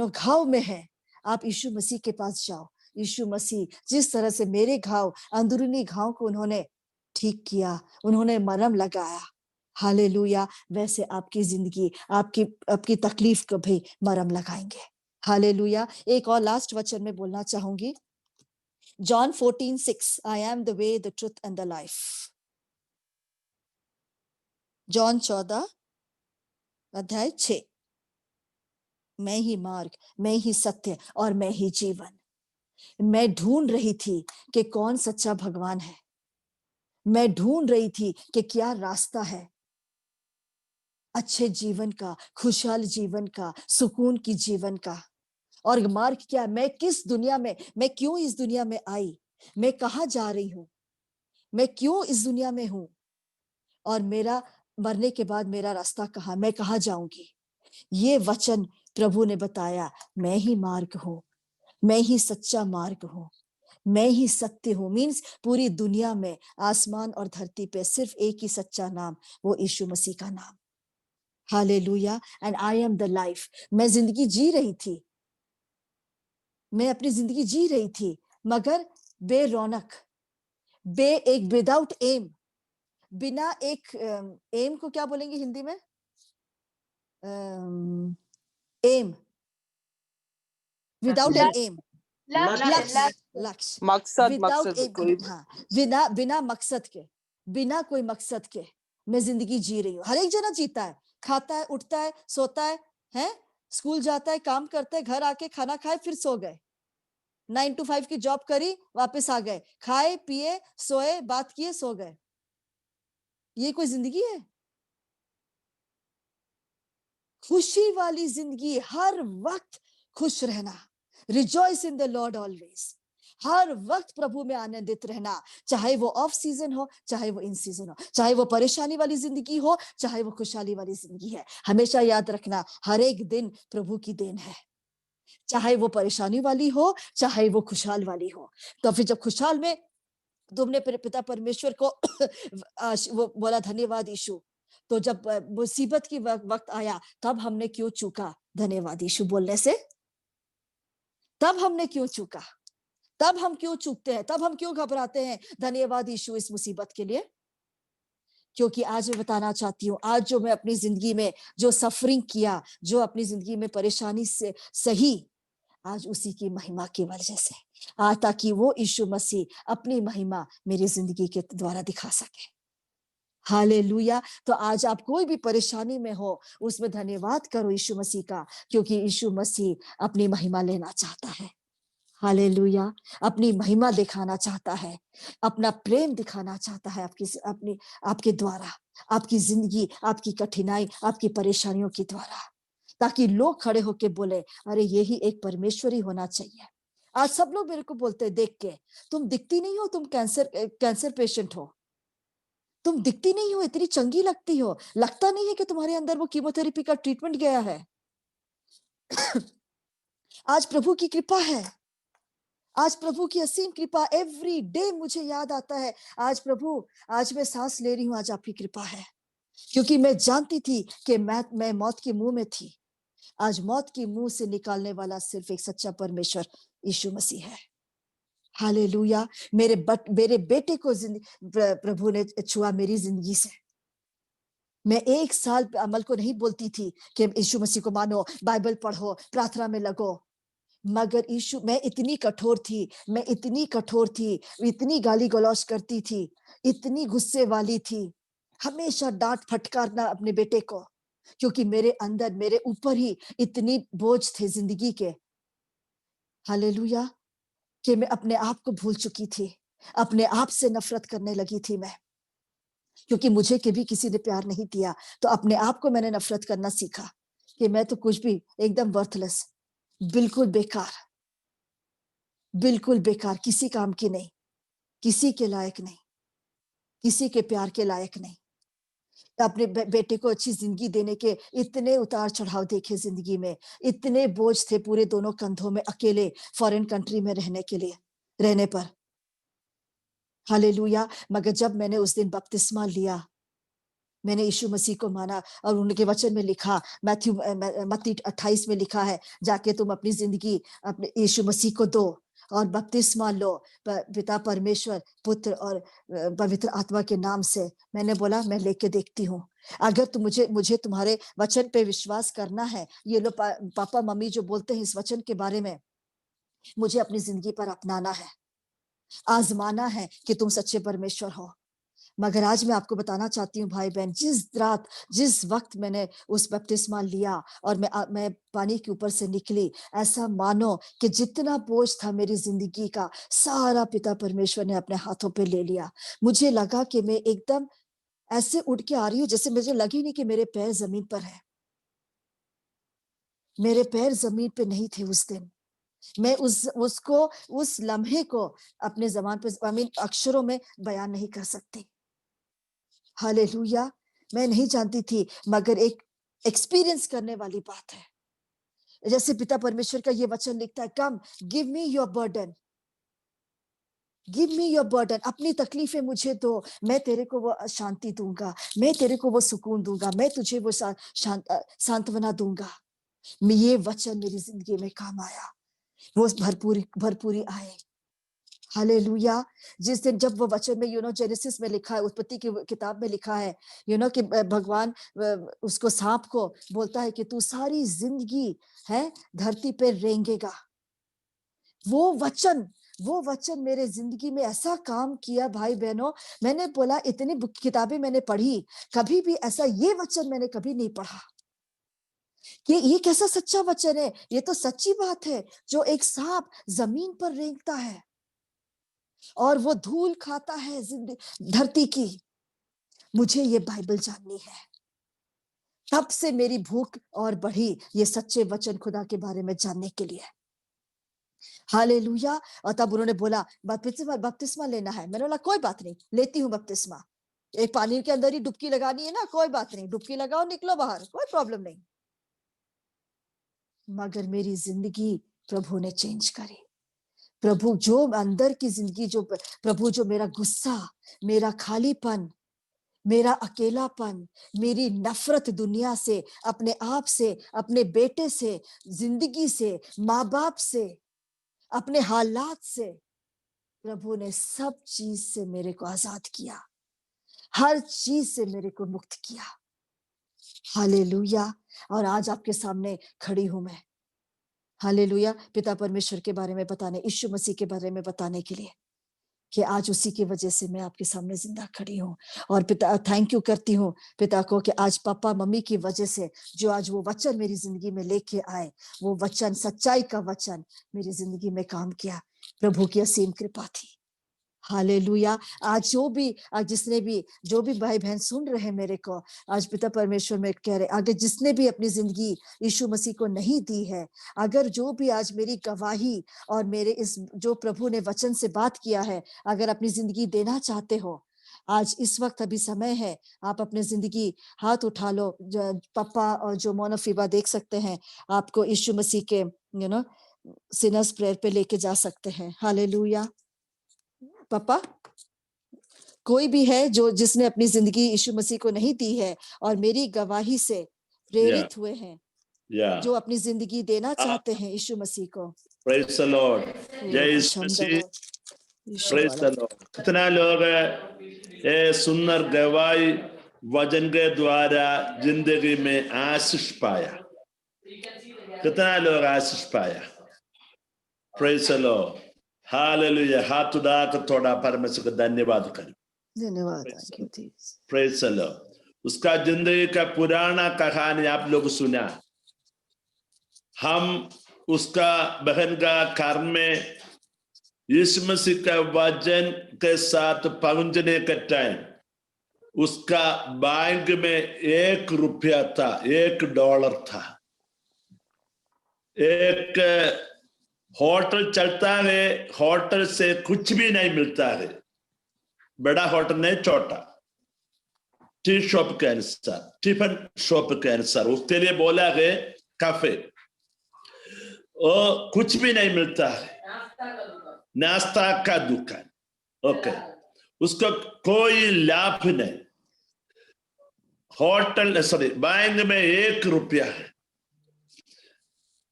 घाव में है, आप यीशु मसीह के पास जाओ। यीशु मसीह जिस तरह से मेरे अंदरूनी घाव को उन्होंने ठीक किया, उन्होंने मरहम लगाया, हालेलुया, वैसे आपकी जिंदगी, आपकी तकलीफ को भी मरहम लगाएंगे। हालेलुया। एक और लास्ट वचन में बोलना चाहूंगी, John 14:6, I am the way, the truth and the life. John 14:6, मैं ही मार्ग, मैं ही सत्य और मैं ही जीवन। मैं ढूंढ रही थी कि कौन सच्चा भगवान है, मैं ढूंढ रही थी कि क्या रास्ता है अच्छे जीवन का, खुशहाल जीवन का, सुकून की जीवन का, और मार्ग क्या, मैं किस दुनिया में, मैं क्यों इस दुनिया में आई, मैं कहाँ जा रही हूं, मैं क्यों इस दुनिया में हूं, और मेरा मरने के बाद मेरा रास्ता कहाँ, मैं कहाँ जाऊंगी। ये वचन प्रभु ने बताया, मैं ही मार्ग हूं, मैं ही सच्चा मार्ग हूं, मैं ही सत्य हूं। मीन्स पूरी दुनिया में, आसमान और धरती पे सिर्फ एक ही सच्चा नाम, वो यीशु मसीह का नाम। Hallelujah. And I am the life. मैं जिंदगी जी रही थी, मैं अपनी जिंदगी जी रही थी, मगर बे रौनक, बे एक विदाउट एम, बिना एक एम को क्या बोलेंगे हिंदी में? एम, विदाउट एन एम, लक्ष्य, लक्ष्य, मकसद विदाउट मकसद एम, कोई हाँ, बिना बिना मकसद के, बिना कोई मकसद के मैं जिंदगी जी रही हूँ। हर एक जना जीता है, खाता है, उठता है, सोता है, स्कूल जाता है, काम करता है, घर आके खाना खाए, फिर सो गए, 9 to 5 की जॉब करी, वापस आ गए, खाए पिए सोए, बात किए, सो गए। ये कोई जिंदगी है? खुशी वाली जिंदगी, हर वक्त खुश रहना, rejoice in the Lord always, हर वक्त प्रभु में आनंदित रहना, चाहे वो ऑफ सीजन हो, चाहे वो इन सीजन हो, चाहे वो परेशानी वाली जिंदगी हो, चाहे वो खुशहाली वाली जिंदगी है। हमेशा याद रखना, हर एक दिन प्रभु की देन है, चाहे वो परेशानी वाली हो, चाहे वो खुशहाल वाली हो। तो फिर जब खुशहाल में तुमने पिता परमेश्वर को वो बोला धन्यवाद यीशु, तो जब मुसीबत की वक्त आया, तब हमने क्यों चूका धन्यवाद यीशु बोलने से? तब हमने क्यों चूका? तब हम क्यों चूकते हैं? तब हम क्यों घबराते हैं धन्यवाद यीशु इस मुसीबत के लिए? क्योंकि आज मैं बताना चाहती हूँ, आज जो मैं अपनी जिंदगी में जो सफरिंग किया, जो अपनी जिंदगी में परेशानी से सही, आज उसी की महिमा की वजह से, आज ताकि वो यीशु मसीह अपनी महिमा मेरी जिंदगी के द्वारा दिखा सके। हालेलुया। तो आज आप कोई भी परेशानी में हो, उसमें धन्यवाद करो यीशु मसीह का, क्योंकि यीशु मसीह अपनी महिमा लेना चाहता है। हालेलुया। अपनी महिमा दिखाना चाहता है, अपना प्रेम दिखाना चाहता है अपनी आपके द्वारा, आपकी जिंदगी, आपकी कठिनाई, आपकी परेशानियों के द्वारा, ताकि लोग खड़े होके बोले, अरे यही एक परमेश्वरी होना चाहिए। आज सब लोग मेरे को बोलते हैं देख के, तुम दिखती नहीं हो, तुम कैंसर पेशेंट हो, तुम दिखती नहीं हो, इतनी चंगी लगती हो, लगता नहीं है कि तुम्हारे अंदर वो कीमोथेरेपी का ट्रीटमेंट गया है। आज प्रभु की कृपा है, आज प्रभु की असीम कृपा, एवरी डे मुझे याद आता है, आज प्रभु, आज मैं सांस ले रही हूँ, आज आपकी कृपा है, क्योंकि मैं जानती थी कि मैं मौत के मुंह में थी। आज मौत के मुंह से निकालने वाला सिर्फ एक सच्चा परमेश्वर यीशु मसीह है। हालेलुया। मेरे बेटे को प्रभु ने छुआ मेरी जिंदगी से। मैं 1 साल अमल को नहीं बोलती थी कि यीशु मसीह को मानो, बाइबल पढ़ो, प्रार्थना में लगो, मगर यीशु, मैं इतनी कठोर थी, मैं इतनी कठोर थी, इतनी गाली गलौज करती थी, इतनी गुस्से वाली थी, हमेशा डांट फटकारना अपने बेटे को, क्योंकि मेरे अंदर, मेरे ऊपर ही इतनी बोझ थे जिंदगी के। हालेलुया। कि मैं अपने आप को भूल चुकी थी, अपने आप से नफरत करने लगी थी मैं, क्योंकि मुझे कभी किसी ने प्यार नहीं दिया, तो अपने आप को मैंने नफरत करना सीखा कि मैं तो कुछ भी एकदम वर्थलेस, बिल्कुल बेकार, बिल्कुल बेकार, किसी काम की नहीं, किसी के लायक नहीं, किसी के प्यार के लायक नहीं। अपने बेटे को अच्छी जिंदगी देने के इतने उतार चढ़ाव देखे जिंदगी में, इतने बोझ थे पूरे दोनों कंधों में, अकेले फॉरेन कंट्री में रहने पर। हालेलुया। मगर जब मैंने उस दिन बपतिस्मा लिया, मैंने यीशु मसीह को माना, और उनके वचन में लिखा, मत्ती 28 में लिखा है, जाके तुम अपनी जिंदगी अपने यीशु मसीह को दो और बपतिस्मा लो, पिता परमेश्वर, पुत्र और पवित्र आत्मा के नाम से। मैंने बोला मैं लेके देखती हूँ, अगर तुम मुझे तुम्हारे वचन पे विश्वास करना है, ये लोग पापा मम्मी जो बोलते हैं इस वचन के बारे में, मुझे अपनी जिंदगी पर अपनाना है, आजमाना है कि तुम सच्चे परमेश्वर हो। मगर आज मैं आपको बताना चाहती हूँ भाई बहन, जिस वक्त मैंने उस बपतिस्मा लिया और मैं पानी के ऊपर से निकली, ऐसा मानो कि जितना बोझ था मेरी जिंदगी का, सारा पिता परमेश्वर ने अपने हाथों पे ले लिया। मुझे लगा कि मैं एकदम ऐसे उड़ के आ रही हूँ, जैसे मुझे लगी नहीं कि मेरे पैर जमीन पर है। मेरे पैर जमीन पे नहीं थे उस दिन। मैं उस लम्हे को अपने जबान पे, अक्षरों में बयान नहीं कर सकती। हालेलुया। मैं नहीं जानती थी, मगर एक एक्सपीरियंस करने वाली बात है। जैसे पिता परमेश्वर का ये वचन लिखता है, कम give me your burden, give me your burden, अपनी तकलीफें मुझे दो, मैं तेरे को वो शांति दूंगा, मैं तेरे को वो सुकून दूंगा, मैं तुझे वो सांत्वना दूंगा। ये वचन मेरी जिंदगी में काम आया, वो भरपूरी आए। हालेलुया। जिस दिन जब वो वचन में जेनेसिस में लिखा है, उत्पत्ति की किताब में लिखा है कि भगवान उसको सांप को बोलता है कि तू सारी जिंदगी है धरती पे रेंगेगा। वो वचन मेरे जिंदगी में ऐसा काम किया भाई बहनों। मैंने बोला इतनी किताबें मैंने पढ़ी, कभी भी ऐसा ये वचन मैंने कभी नहीं पढ़ा कि ये कैसा सच्चा वचन है। ये तो सच्ची बात है, जो एक सांप जमीन पर रेंगता है और वो धूल खाता है धरती की। मुझे ये बाइबल जाननी है। तब से मेरी भूख और बढ़ी ये सच्चे वचन खुदा के बारे में जानने के लिए। हालेलुया। और तब उन्होंने बोला बपतिस्मा लेना है। मैंने बोला कोई बात नहीं, लेती हूँ बपतिस्मा। एक पानी के अंदर ही डुबकी लगानी है ना, कोई बात नहीं, डुबकी लगाओ, निकलो बाहर, कोई प्रॉब्लम नहीं। मगर मेरी जिंदगी प्रभु ने चेंज करी। प्रभु जो अंदर की जिंदगी, जो प्रभु जो मेरा गुस्सा, मेरा खालीपन, मेरा अकेलापन, मेरी नफरत दुनिया से, अपने आप से, अपने बेटे से, जिंदगी से, माँ बाप से, अपने हालात से, प्रभु ने सब चीज से मेरे को आजाद किया, हर चीज से मेरे को मुक्त किया। हालेलुया। और आज आपके सामने खड़ी हूं मैं, हालेलुया, पिता परमेश्वर के बारे में बताने, यीशु मसीह के बारे में बताने के लिए, कि आज उसी की वजह से मैं आपके सामने जिंदा खड़ी हूँ। और पिता, थैंक यू करती हूँ पिता को कि आज पापा मम्मी की वजह से जो आज वो वचन मेरी जिंदगी में लेके आए, वो वचन, सच्चाई का वचन मेरी जिंदगी में काम किया। प्रभु की असीम कृपा थी। हालेलुया। आज जिसने भी जो भी भाई बहन सुन रहे हैं मेरे को, आज पिता परमेश्वर में कह रहे, अगर जिसने भी अपनी जिंदगी यीशु मसीह को नहीं दी है, अगर जो भी आज मेरी गवाही और मेरे इस जो प्रभु ने वचन से बात किया है, अगर अपनी जिंदगी देना चाहते हो, आज इस वक्त अभी समय है। आप अपनी जिंदगी हाथ उठा लो। पापा और जो मोनोफीबा देख सकते हैं, आपको यीशु मसीह के सिनर्स प्रेयर पे लेके जा सकते हैं। हालेलुया। पापा, कोई भी है जो जिसने अपनी जिंदगी यीशु मसीह को नहीं दी है और मेरी गवाही से प्रेरित हुए हैं, जो अपनी जिंदगी देना चाहते हैं यीशु मसीह को। Praise the Lord. जय यीशु मसीह। Praise the Lord. कितना लोग ये सुंदर गवाही वचन के द्वारा जिंदगी में आशीष पाया, कितना लोग आशीष पाया। Praise the Lord. हालेलुया। हाथ उठाकर थोड़ा परमेश्वर का धन्यवाद करें। धन्यवाद। Praise the Lord. उसका जिंदगी का पुराना कहानी आप लोग सुना। हम उसका बहन का घर में यीशु मसीह का वचन के साथ पहुंचने के टाइम उसका बैंक में $1 था, $1 था। एक होटल चलता है, होटल से कुछ भी नहीं मिलता है, बड़ा होटल नहीं, छोटा टी शॉप के अनुसार, टिफिन शॉप के अनुसार, उसके लिए बोला है काफे, और कुछ भी नहीं मिलता है, नाश्ता का दुकान। ओके, उसका कोई लाभ नहीं। होटल बैंक में $1 है।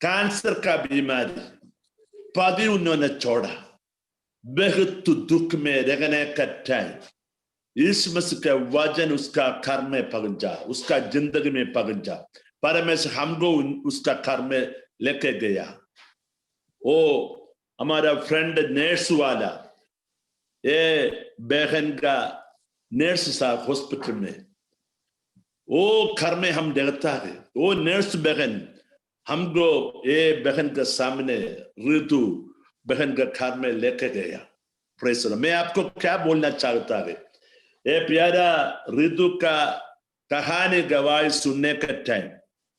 कैंसर का बीमारी, पति उन्होंने छोड़ा, बहुत दुख में रहने का टाइम यीशु मसीह का वचन उसका घर में पहुंचा, उसका जिंदगी में पहुंचा। परमेश्वर हमको उसका घर में लेके गया। वो हमारा फ्रेंड नर्स वाला, ये बहन का नर्स साहब हॉस्पिटल में, वो घर में हम देखता है, वो नर्स बहन हमको ये बहन के सामने ऋतु बहन के घर में लेके गया। Praise the Lord. मैं आपको क्या बोलना चाहता है, ये प्यारा ऋतु का कहानी गवाही सुनने के टाइम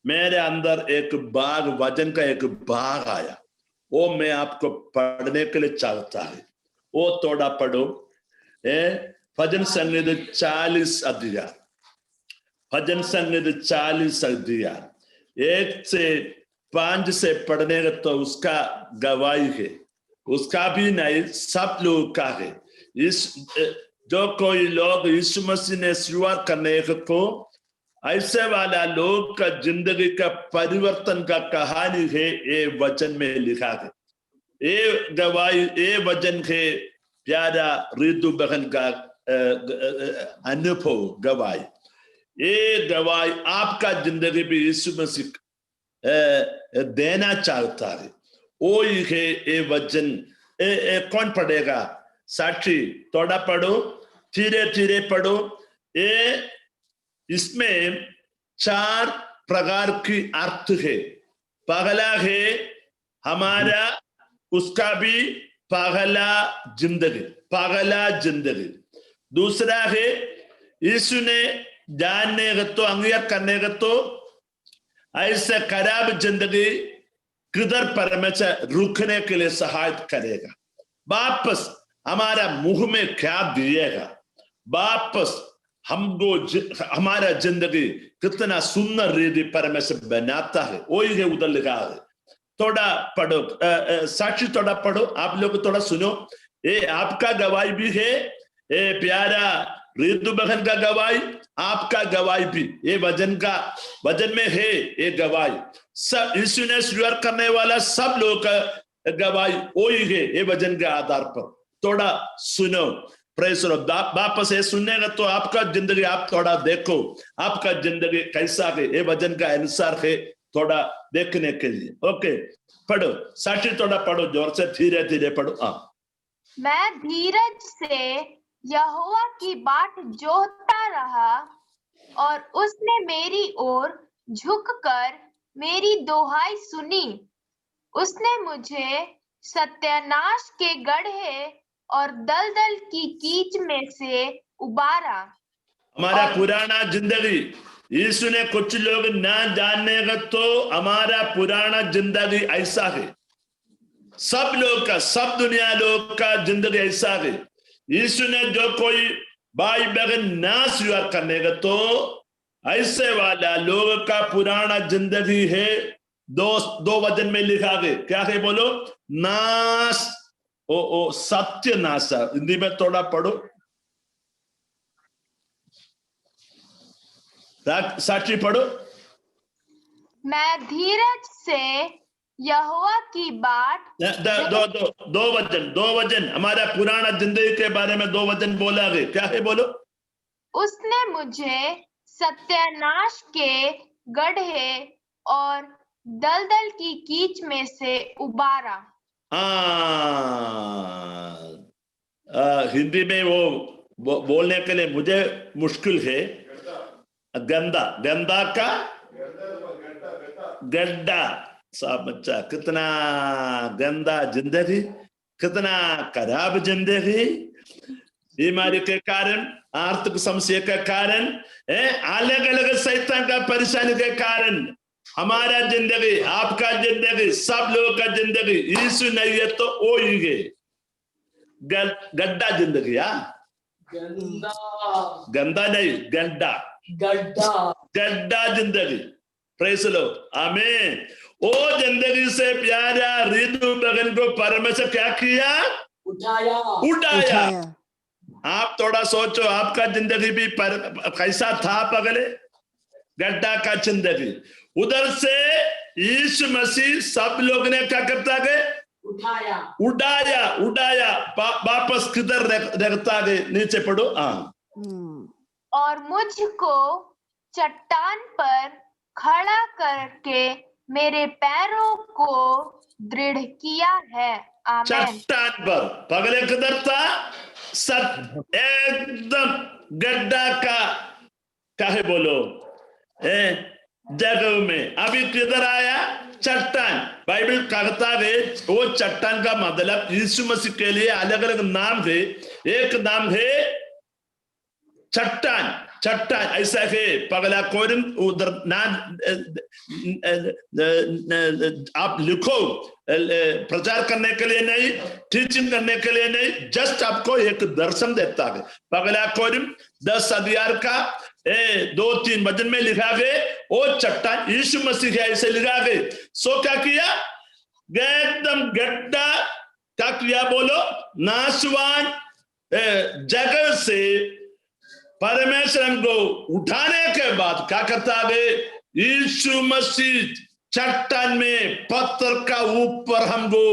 मेरे अंदर एक बाग, वचन का एक बाग आया, वो मैं आपको पढ़ने के लिए चाहता है। वो थोड़ा पढ़ो। भजन संगीत 40 अध्याय, भजन संगीत 40 अध्याय 1 से 5 से पढ़ने का तो उसका गवाही है, उसका भी नहीं, सब लोग का है। इस जो कोई लोग यीशु मसीह ने शुरुआत करने को, ऐसे वाला लोग का जिंदगी का परिवर्तन का कहानी है, ये वचन में लिखा है। ये गवाही, ये वचन है प्यारा रितु बहन का अनुभव गवाही, ये गवाही आपका जिंदगी भी यीशु मसीह देना चाहता है। वो है ये वचन। कौन पढ़ेगा? साक्षी थोड़ा पढ़ो, धीरे धीरे पढ़ो। ये इसमें 4 प्रकार की अर्थ है। पहला है हमारा उसका भी पहला जिंदगी। दूसरा है यीशु ने जानने का तो अंगीकार करने का तो ऐसे खराब जिंदगी किधर परमेश्वर रुकने के लिए सहायता करेगा, वापस हमारा मुंह में क्या दिएगा, वापस हमको हमारा जिंदगी कितना सुंदर रीति परमेश्वर बनाता है, वही है उधर लिखा है। थोड़ा पढ़ो, साक्षी थोड़ा पढ़ो, आप लोग थोड़ा सुनो। ये आपका गवाही भी है, ये प्यारा रितु बहन का गवाही, आपका गवाही भी ये वचन में है। ये गवाही सब यीशु ने स्वीकार करने वाला सब लोग का गवाही वही है, ये वचन के आधार पर। थोड़ा सुनो, प्रेस वापस ये सुनेगा तो आपका जिंदगी आप थोड़ा देखो, आपका जिंदगी कैसा है, ये वचन का अनुसार है, थोड़ा देखने के लिए। ओके, पढ़ो साक्षी, थोड़ा पढ़ो जोर से, धीरे धीरे पढ़ो। मैं धीरज से यहोवा की बाट जोहता रहा और उसने मेरी ओर झुककर मेरी दोहाई सुनी। उसने मुझे सत्यानाश के गड्ढे और दलदल की कीच में से उबारा। हमारा पुराना जिंदगी यीशु ने कुछ लोग ना जानने का तो हमारा पुराना जिंदगी ऐसा है, सब लोग का, सब दुनिया लोग का जिंदगी ऐसा है। यीशु ने जो कोई भाई बहन ना स्वीकार करने का तो ऐसे वाला लोग का पुराना जिंदगी है। दो वचन में लिखा है, क्या है बोलो? नाश, ओ सत्य नाश। हिंदी में थोड़ा पढ़ो, साक्षी पढ़ो। मैं धीरज से यहोवा की बाट, दो वचन हमारा पुराना जिंदगी के बारे में 2 वचन बोला है, क्या है बोलो? उसने मुझे सत्यानाश के गड्ढे और दलदल की कीच में से उबारा। हिंदी में वो बोलने के लिए मुझे मुश्किल है। गंदा का गड्ढा, सब बच्चा, कितना गंदा जिंदगी, कितना खराब जिंदगी, बीमारी के कारण, आर्थिक समस्या के कारण, अलग अलग शैतान का परेशानी के कारण हमारा जिंदगी, आपका जिंदगी, सब लोगों का जिंदगी यीशु नहीं है तो वो ही है गड्ढा जिंदगी। गंदा नहीं, गड्ढा जिंदगी। प्रेस लो, आमीन। वो जिंदगी से प्यारा रितु बहन को परमेश्वर क्या किया? उठाया। आप थोड़ा सोचो, आपका जिंदगी भी कैसा था पगले? गड्ढा का जिंदगी। उधर से यीशु मसीह सब लोग ने क्या करता है? उठाया वापस किधर रखता है? नीचे पढ़ो। और मुझको चट्टान पर खड़ा करके मेरे पैरों को दृढ़ किया है। आमीन। चट्टान पर, पगले किधर था? एकदम गड्ढा का, काहे बोलो, जगह में। अभी किधर आया? चट्टान। बाइबल कहता है वो चट्टान का मतलब यीशु मसीह के लिए अलग अलग नाम है। एक नाम है चट्टान, ऐसा है। पगला कोरिन्थ उधर नाम आप लिखो, प्रचार करने के लिए नहीं, टीचिंग करने के लिए नहीं, जस्ट आपको एक दर्शन देता है। पगला कोरिन्थ 10 अध्याय का 2-3 वचन में लिखा है वो चट्टान यीशु मसीह है, ऐसे लिखा है। सो क्या किया? एकदम गड्ढा क्या किया बोलो? नाशवान जगह से परमेश्वर को उठाने के बाद क्या करता है? यीशु मसीह चट्टान में, पत्थर का ऊपर हमको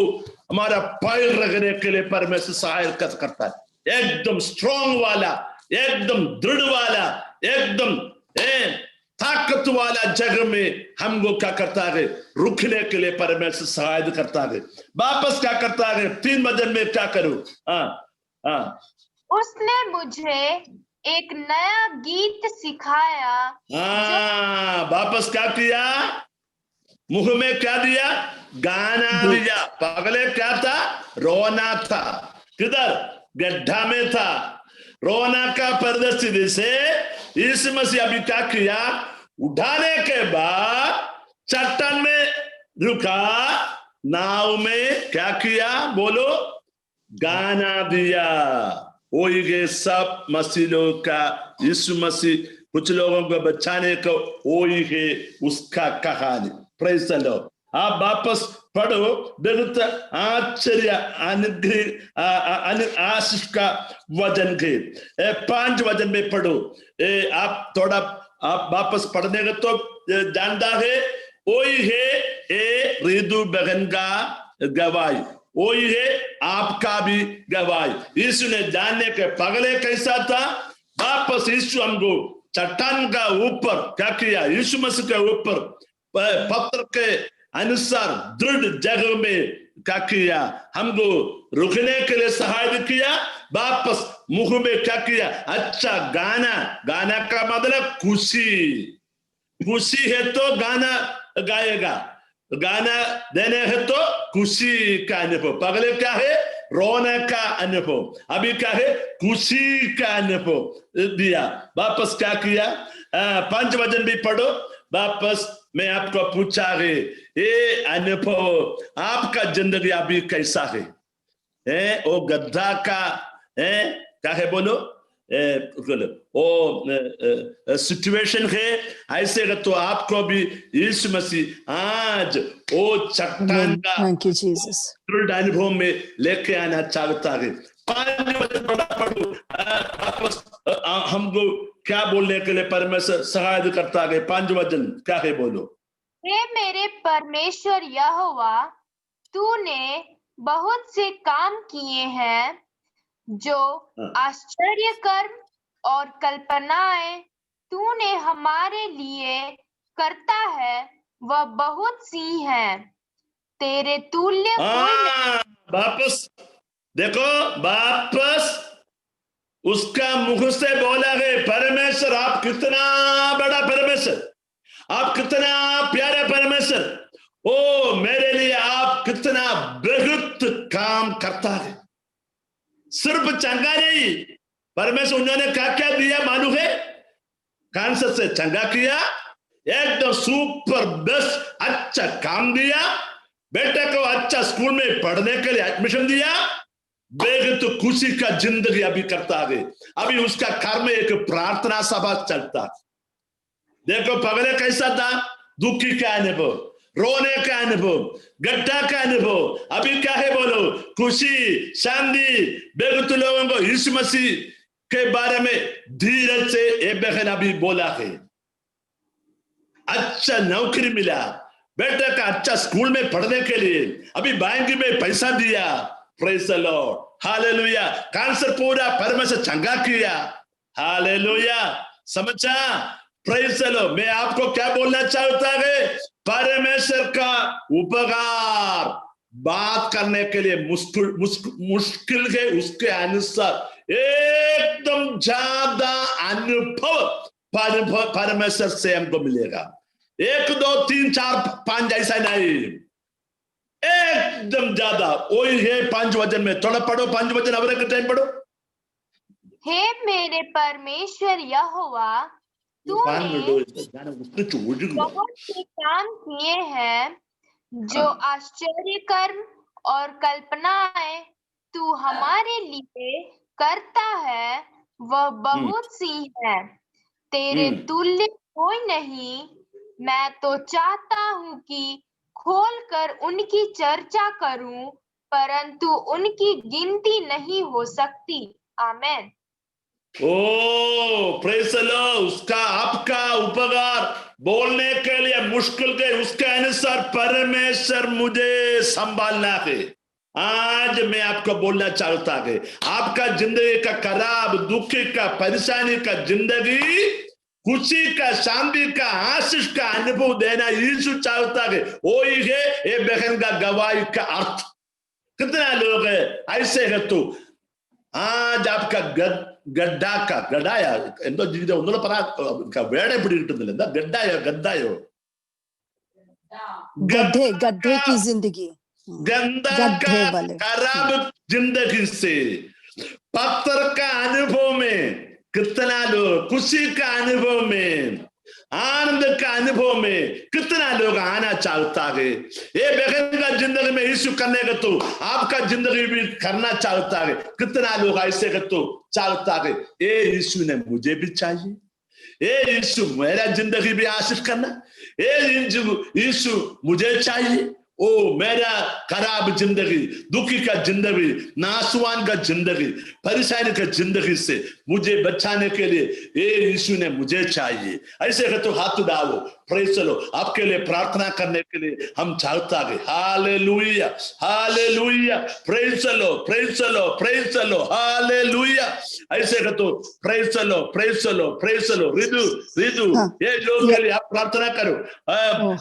हमारा पैर रखने के लिए परमेश्वर सहायता करता है। एकदम स्ट्रांग वाला, एकदम दृढ़ वाला, एकदम ताकत वाला जगह में हमको क्या करता है, रुकने के लिए परमेश्वर सहायता करता है। वापस क्या करता है, 3 वचन में क्या करूं? उसने मुझे एक नया गीत सिखाया। वापस क्या किया? मुंह में क्या दिया? गाना दिया। पगले क्या था? रोना था। किधर? गड्ढा में था। रोना का परिस्थिति से यीशु मसीह अभी क्या किया? उठाने के बाद चट्टान में रुका, नाव में क्या किया? बोलो, गाना दिया। वही के सब मसीह लोग का, यीशु मसीह कुछ लोगों को बचाने को वही है उसका कहानी। Praise the Lord. आप वापस पढ़ो, बहुत आश्चर्य आशीष का वचन के 5 वचन में पढ़ो। आप थोड़ा आप वापस पढ़ने का तो जानता है, वही है रिदु बहन का गवाही, वही है आपका भी गवाही। यीशु ने जानने के पगले कैसा था, वापस यीशु हमको चट्टान का ऊपर क्या किया? यीशु मसीह के ऊपर पत्र के अनुसार दृढ़ जगह में क्या किया? हमको रुकने के लिए सहायता किया। वापस मुख में क्या किया? अच्छा गाना। गाना का मतलब खुशी। खुशी है तो गाना गाएगा, गाना देने है तो खुशी का अनुभव। पगले क्या है? रोने का अनुभव। अभी क्या है? खुशी का अनुभव दिया। वापस क्या किया? 5 वचन भी पढ़ो। वापस मैं आपको पूछा है, ये अनुभव आपका जिंदगी अभी कैसा है? वो गड्ढा का क्या है? बोलो, वो सिचुएशन है ऐसे तो आपको भी यीशु मसीह आज वो चट्टान का दृढ़ अनुभव में लेके आना चाहता है। 5 वचन पढ़ो। वापस हमको क्या बोलने के लिए परमेश्वर सहायता करता है? 5 वचन क्या है? बोलो। हे मेरे परमेश्वर यहोवा, तूने बहुत से काम किए हैं, जो आश्चर्य कर्म और कल्पनाएं तूने हमारे लिए करता है वह बहुत सी हैं। तेरे तुल्य कोई नहीं। वापस देखो, वापस उसका मुख से बोला है, परमेश्वर आप कितना बड़ा परमेश्वर, आप कितना प्यारा परमेश्वर, ओ मेरे लिए आप कितना बहुत काम करता है। सिर्फ चंगा नहीं, परमेश्वर उन्होंने क्या क्या दिया मालूम है? कैंसर से चंगा किया, एकदम सुपर बेस्ट अच्छा काम दिया, बेटे को अच्छा स्कूल में पढ़ने के लिए एडमिशन दिया, बेहद तो खुशी का जिंदगी अभी करता है। अभी उसका घर में एक प्रार्थना सभा चलता। देखो पगले कैसा था? दुखी का अनुभव, रोने का अनुभव, गड्ढा का अनुभव। अभी क्या है? बोलो, खुशी, शांति। बेगुत लोगों को यीशु मसीह के बारे में धीरज से ये बहन अभी बोला है। अच्छा नौकरी मिला, बेटे का अच्छा स्कूल में पढ़ने के लिए, अभी बैंक में पैसा दिया। Praise the Lord, hallelujah. Cancer पूरा परमेश्वर चंगा किया, हालेलुया। समझा? Praise the Lord. मैं आपको क्या बोलना चाहता है? परमेश्वर का उपकार बात करने के लिए मुश्किल है, उसके अनुसार एकदम ज्यादा अनुभव परमेश्वर से हमको मिलेगा। 1 2 3 4 5 ऐसा नहीं, एकदम ज्यादा। वही है 5 वचन में। थोड़ा पढ़ो 5 वचन, अब के टाइम पढ़ो। हे मेरे परमेश्वर यहोवा, तूने बहुत से काम किए हैं, जो आश्चर्य कर्म और कल्पनाएं तू हमारे लिए करता है वह बहुत सी है। तेरे तुल्य कोई नहीं। मैं तो चाहता हूँ कि खोलकर उनकी चर्चा करूं, परंतु उनकी गिनती नहीं हो सकती। आमेन। ओ प्रेज़ द लॉर्ड। उसका आपका उपकार बोलने के लिए मुश्किल के उसके अनुसार परमेश्वर मुझे संभालना है। आज मैं आपको बोलना चाहता है, आपका जिंदगी का खराब, दुखी का, परेशानी का जिंदगी खुशी का, शांति का, आशीष का अनुभव देना यीशु चाहता है। वो ही है ये बहन का गवाही का अर्थ। कितना लोग है ऐसे है तो आज आपका गड्डाया एंदो जीवित उन्होंने परा वेड़े पिടികിട്ടുന്നില്ല गड्डायो गड्ढे की जिंदगी, गंदा गड्ढे का वाले खराब जिंदगी से पत्थर का अनुभव में कितना लोग, खुशी का अनुभव में, आनंद का अनुभव में कितना लोग आना चाहता है। ये बहन का जिंदगी में यीशु करने का तो आपका जिंदगी भी करना चाहता है। कितना लोग ऐसे का तो चाहता है, ये यीशु ने मुझे भी चाहिए, ये यीशु मेरा जिंदगी भी आशीष करना, ये यीशु मुझे चाहिए। ओ मेरा खराब जिंदगी, दुखी का जिंदगी, नासवान का जिंदगी, परेशानी का जिंदगी से मुझे बचाने के लिए ये यीशु ने मुझे चाहिए। ऐसे है तो हाथ उठाओ, प्रेज लो, आपके लिए प्रार्थना करने के लिए हम चाहता है। हालेलुया, हालेलुया, प्रेज लो, प्रेज लो, प्रेज लो, हालेलुया। ऐसे है तो प्रेज लो, प्रेज लो, प्रेज लो। रिदु ये लोग के लिए आप प्रार्थना करो।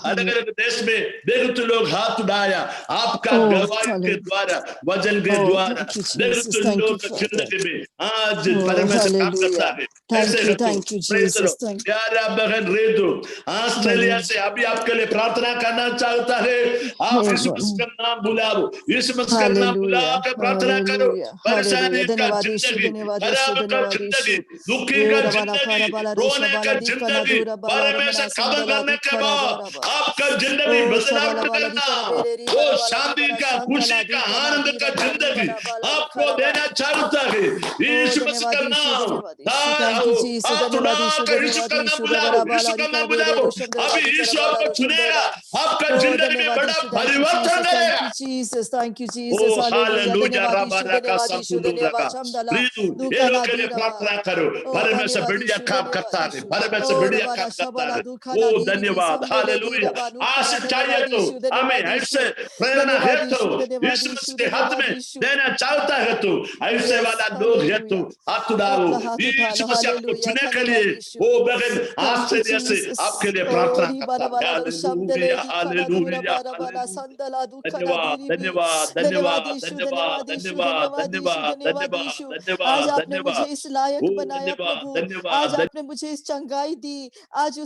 अलग अलग देश में देखो लोग हाथ उठाया, आपका गवाही के द्वारा, वचन के द्वारा देखो लोग जिंदगी में आज परमेश्वर काम करता है। ऐसे प्यारा बहन रेदू ऑस्ट्रेलिया से अभी आपके लिए प्रार्थना करना चाहता है। आप यीशु मसीह का नाम बुलाओ, यीशु मसीह का नाम बुला के प्रार्थना करो। परेशानी का जिंदगी, खराब का जिंदगी, दुखी का जिंदगी, रोने का जिंदगी, परमेश्वर खबर करने के बाद आपका जिंदगी बदलाव करना, वो शांति का, खुशी का, आनंद का जिंदगी आपको देना चाहता है। यीशु मसीह का नाम, यीशु का नाम बुलाओ, यीशु का नाम बुलाओ। अभी यीशु आपको चुनेगा, आपका जिंदगी में बड़ा परिवर्तन है। थैंक यू जीसस, हालेलुया, रबा का संतुलन रखा। ये लोग के लिए प्रार्थना करो, परमेश्वर बढ़िया काम करता है, परमेश्वर बढ़िया काम करता है। ओ धन्यवाद, हालेलुया। आशीष चाहिए तो हमें ऐसे प्रेरणा है तो यीशु मसीह के हाथ में देना चाहता है तो ऐसे वाला लोग है तो हाथ उठाओ। यीशु मसीह आपको चुने के लिए वो बहन आश्चर्य से आपके लिए प्रार्थना करता है। हालेलुया, हालेलुया, धन्यवाद, धन्यवाद, धन्यवाद, धन्यवाद, धन्यवाद, धन्यवाद, धन्यवाद, आज आपने धन्यवाद, मुझे इस लायक बनाया प्रभु, आज धन्यवाद। आपने मुझे इस चंगाई दी, आज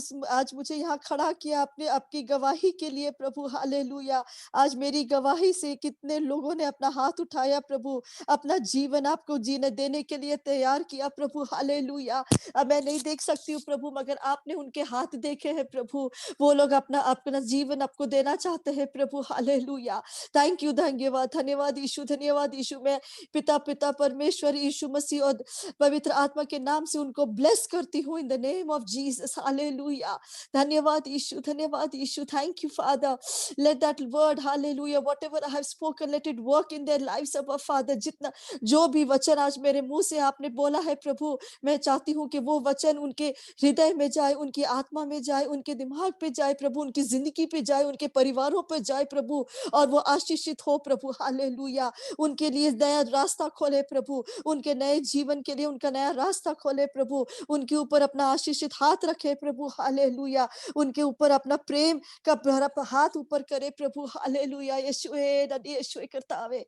मुझे यहाँ खड़ा किया आपने आपकी गवाही के लिए प्रभु। हालेलुया, आज मेरी गवाही से कितने लोगों ने अपना हाथ उठाया प्रभु, अपना जीवन आपको जीने देने के लिए तैयार किया प्रभु। हालेलुया, अब मैं नहीं देख सकती हूँ प्रभु, मगर आपने उनके हाथ देखे हैं प्रभु, वो लोग अपना जीवन आपको देना चाहते हैं प्रभु। हालेलुया, थैंक यू, धन्यवाद, धन्यवाद यीशु, धन्यवाद यीशु। मैं पिता परमेश्वर यीशु मसीह और पवित्र आत्मा के नाम से उनको ब्लेस करती हूँ in the name of Jesus. Hallelujah, धन्यवाद यीशु, धन्यवाद Yeshu. Thank you Father, let that word, hallelujah, whatever I have spoken, let it work in their lives our Father. जितना जो भी वचन आज मेरे मुंह से आपने बोला है प्रभु, मैं चाहती हूँ कि वो वचन उनके हृदय में जाए, उनकी आत्मा में जाए, उनके दिमाग पे जाए प्रभु, उनकी जिंदगी पे जाए, उनके परिवारों पे जाए प्रभु, और वो आशीषित हो प्रभु। हालेलुया, उनके लिए नया रास्ता खोले प्रभु, उनके नए जीवन के लिए उनका नया रास्ता खोले प्रभु, उनके ऊपर अपना आशीषित हाथ रखे प्रभु। हालेलुया, उनके ऊपर अपना प्रेम का हाथ ऊपर करे प्रभु। हालेलुया, यीशुए नदी यीशुए करतावे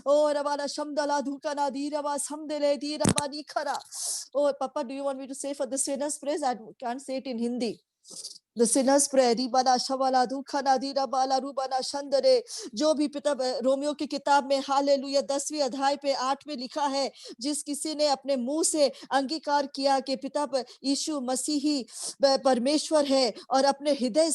ओ रवाना शमदला धुकाना दीरवा समदले दीरवा निखरा। Oh, Papa, do you want me to say for the sinner's praise? I can't say it in Hindi. The sinner's prayer, रिबाना शवाला दुखाना दीराबाला रूबाना शंदरे। जो भी पिता रोमियो की किताब में हालेलुया 10वीं अध्याय पे 8 में लिखा है, जिस किसी ने अपने मुंह से अंगीकार किया कि पिता यीशु मसीही परमेश्वर है और अपने हृदय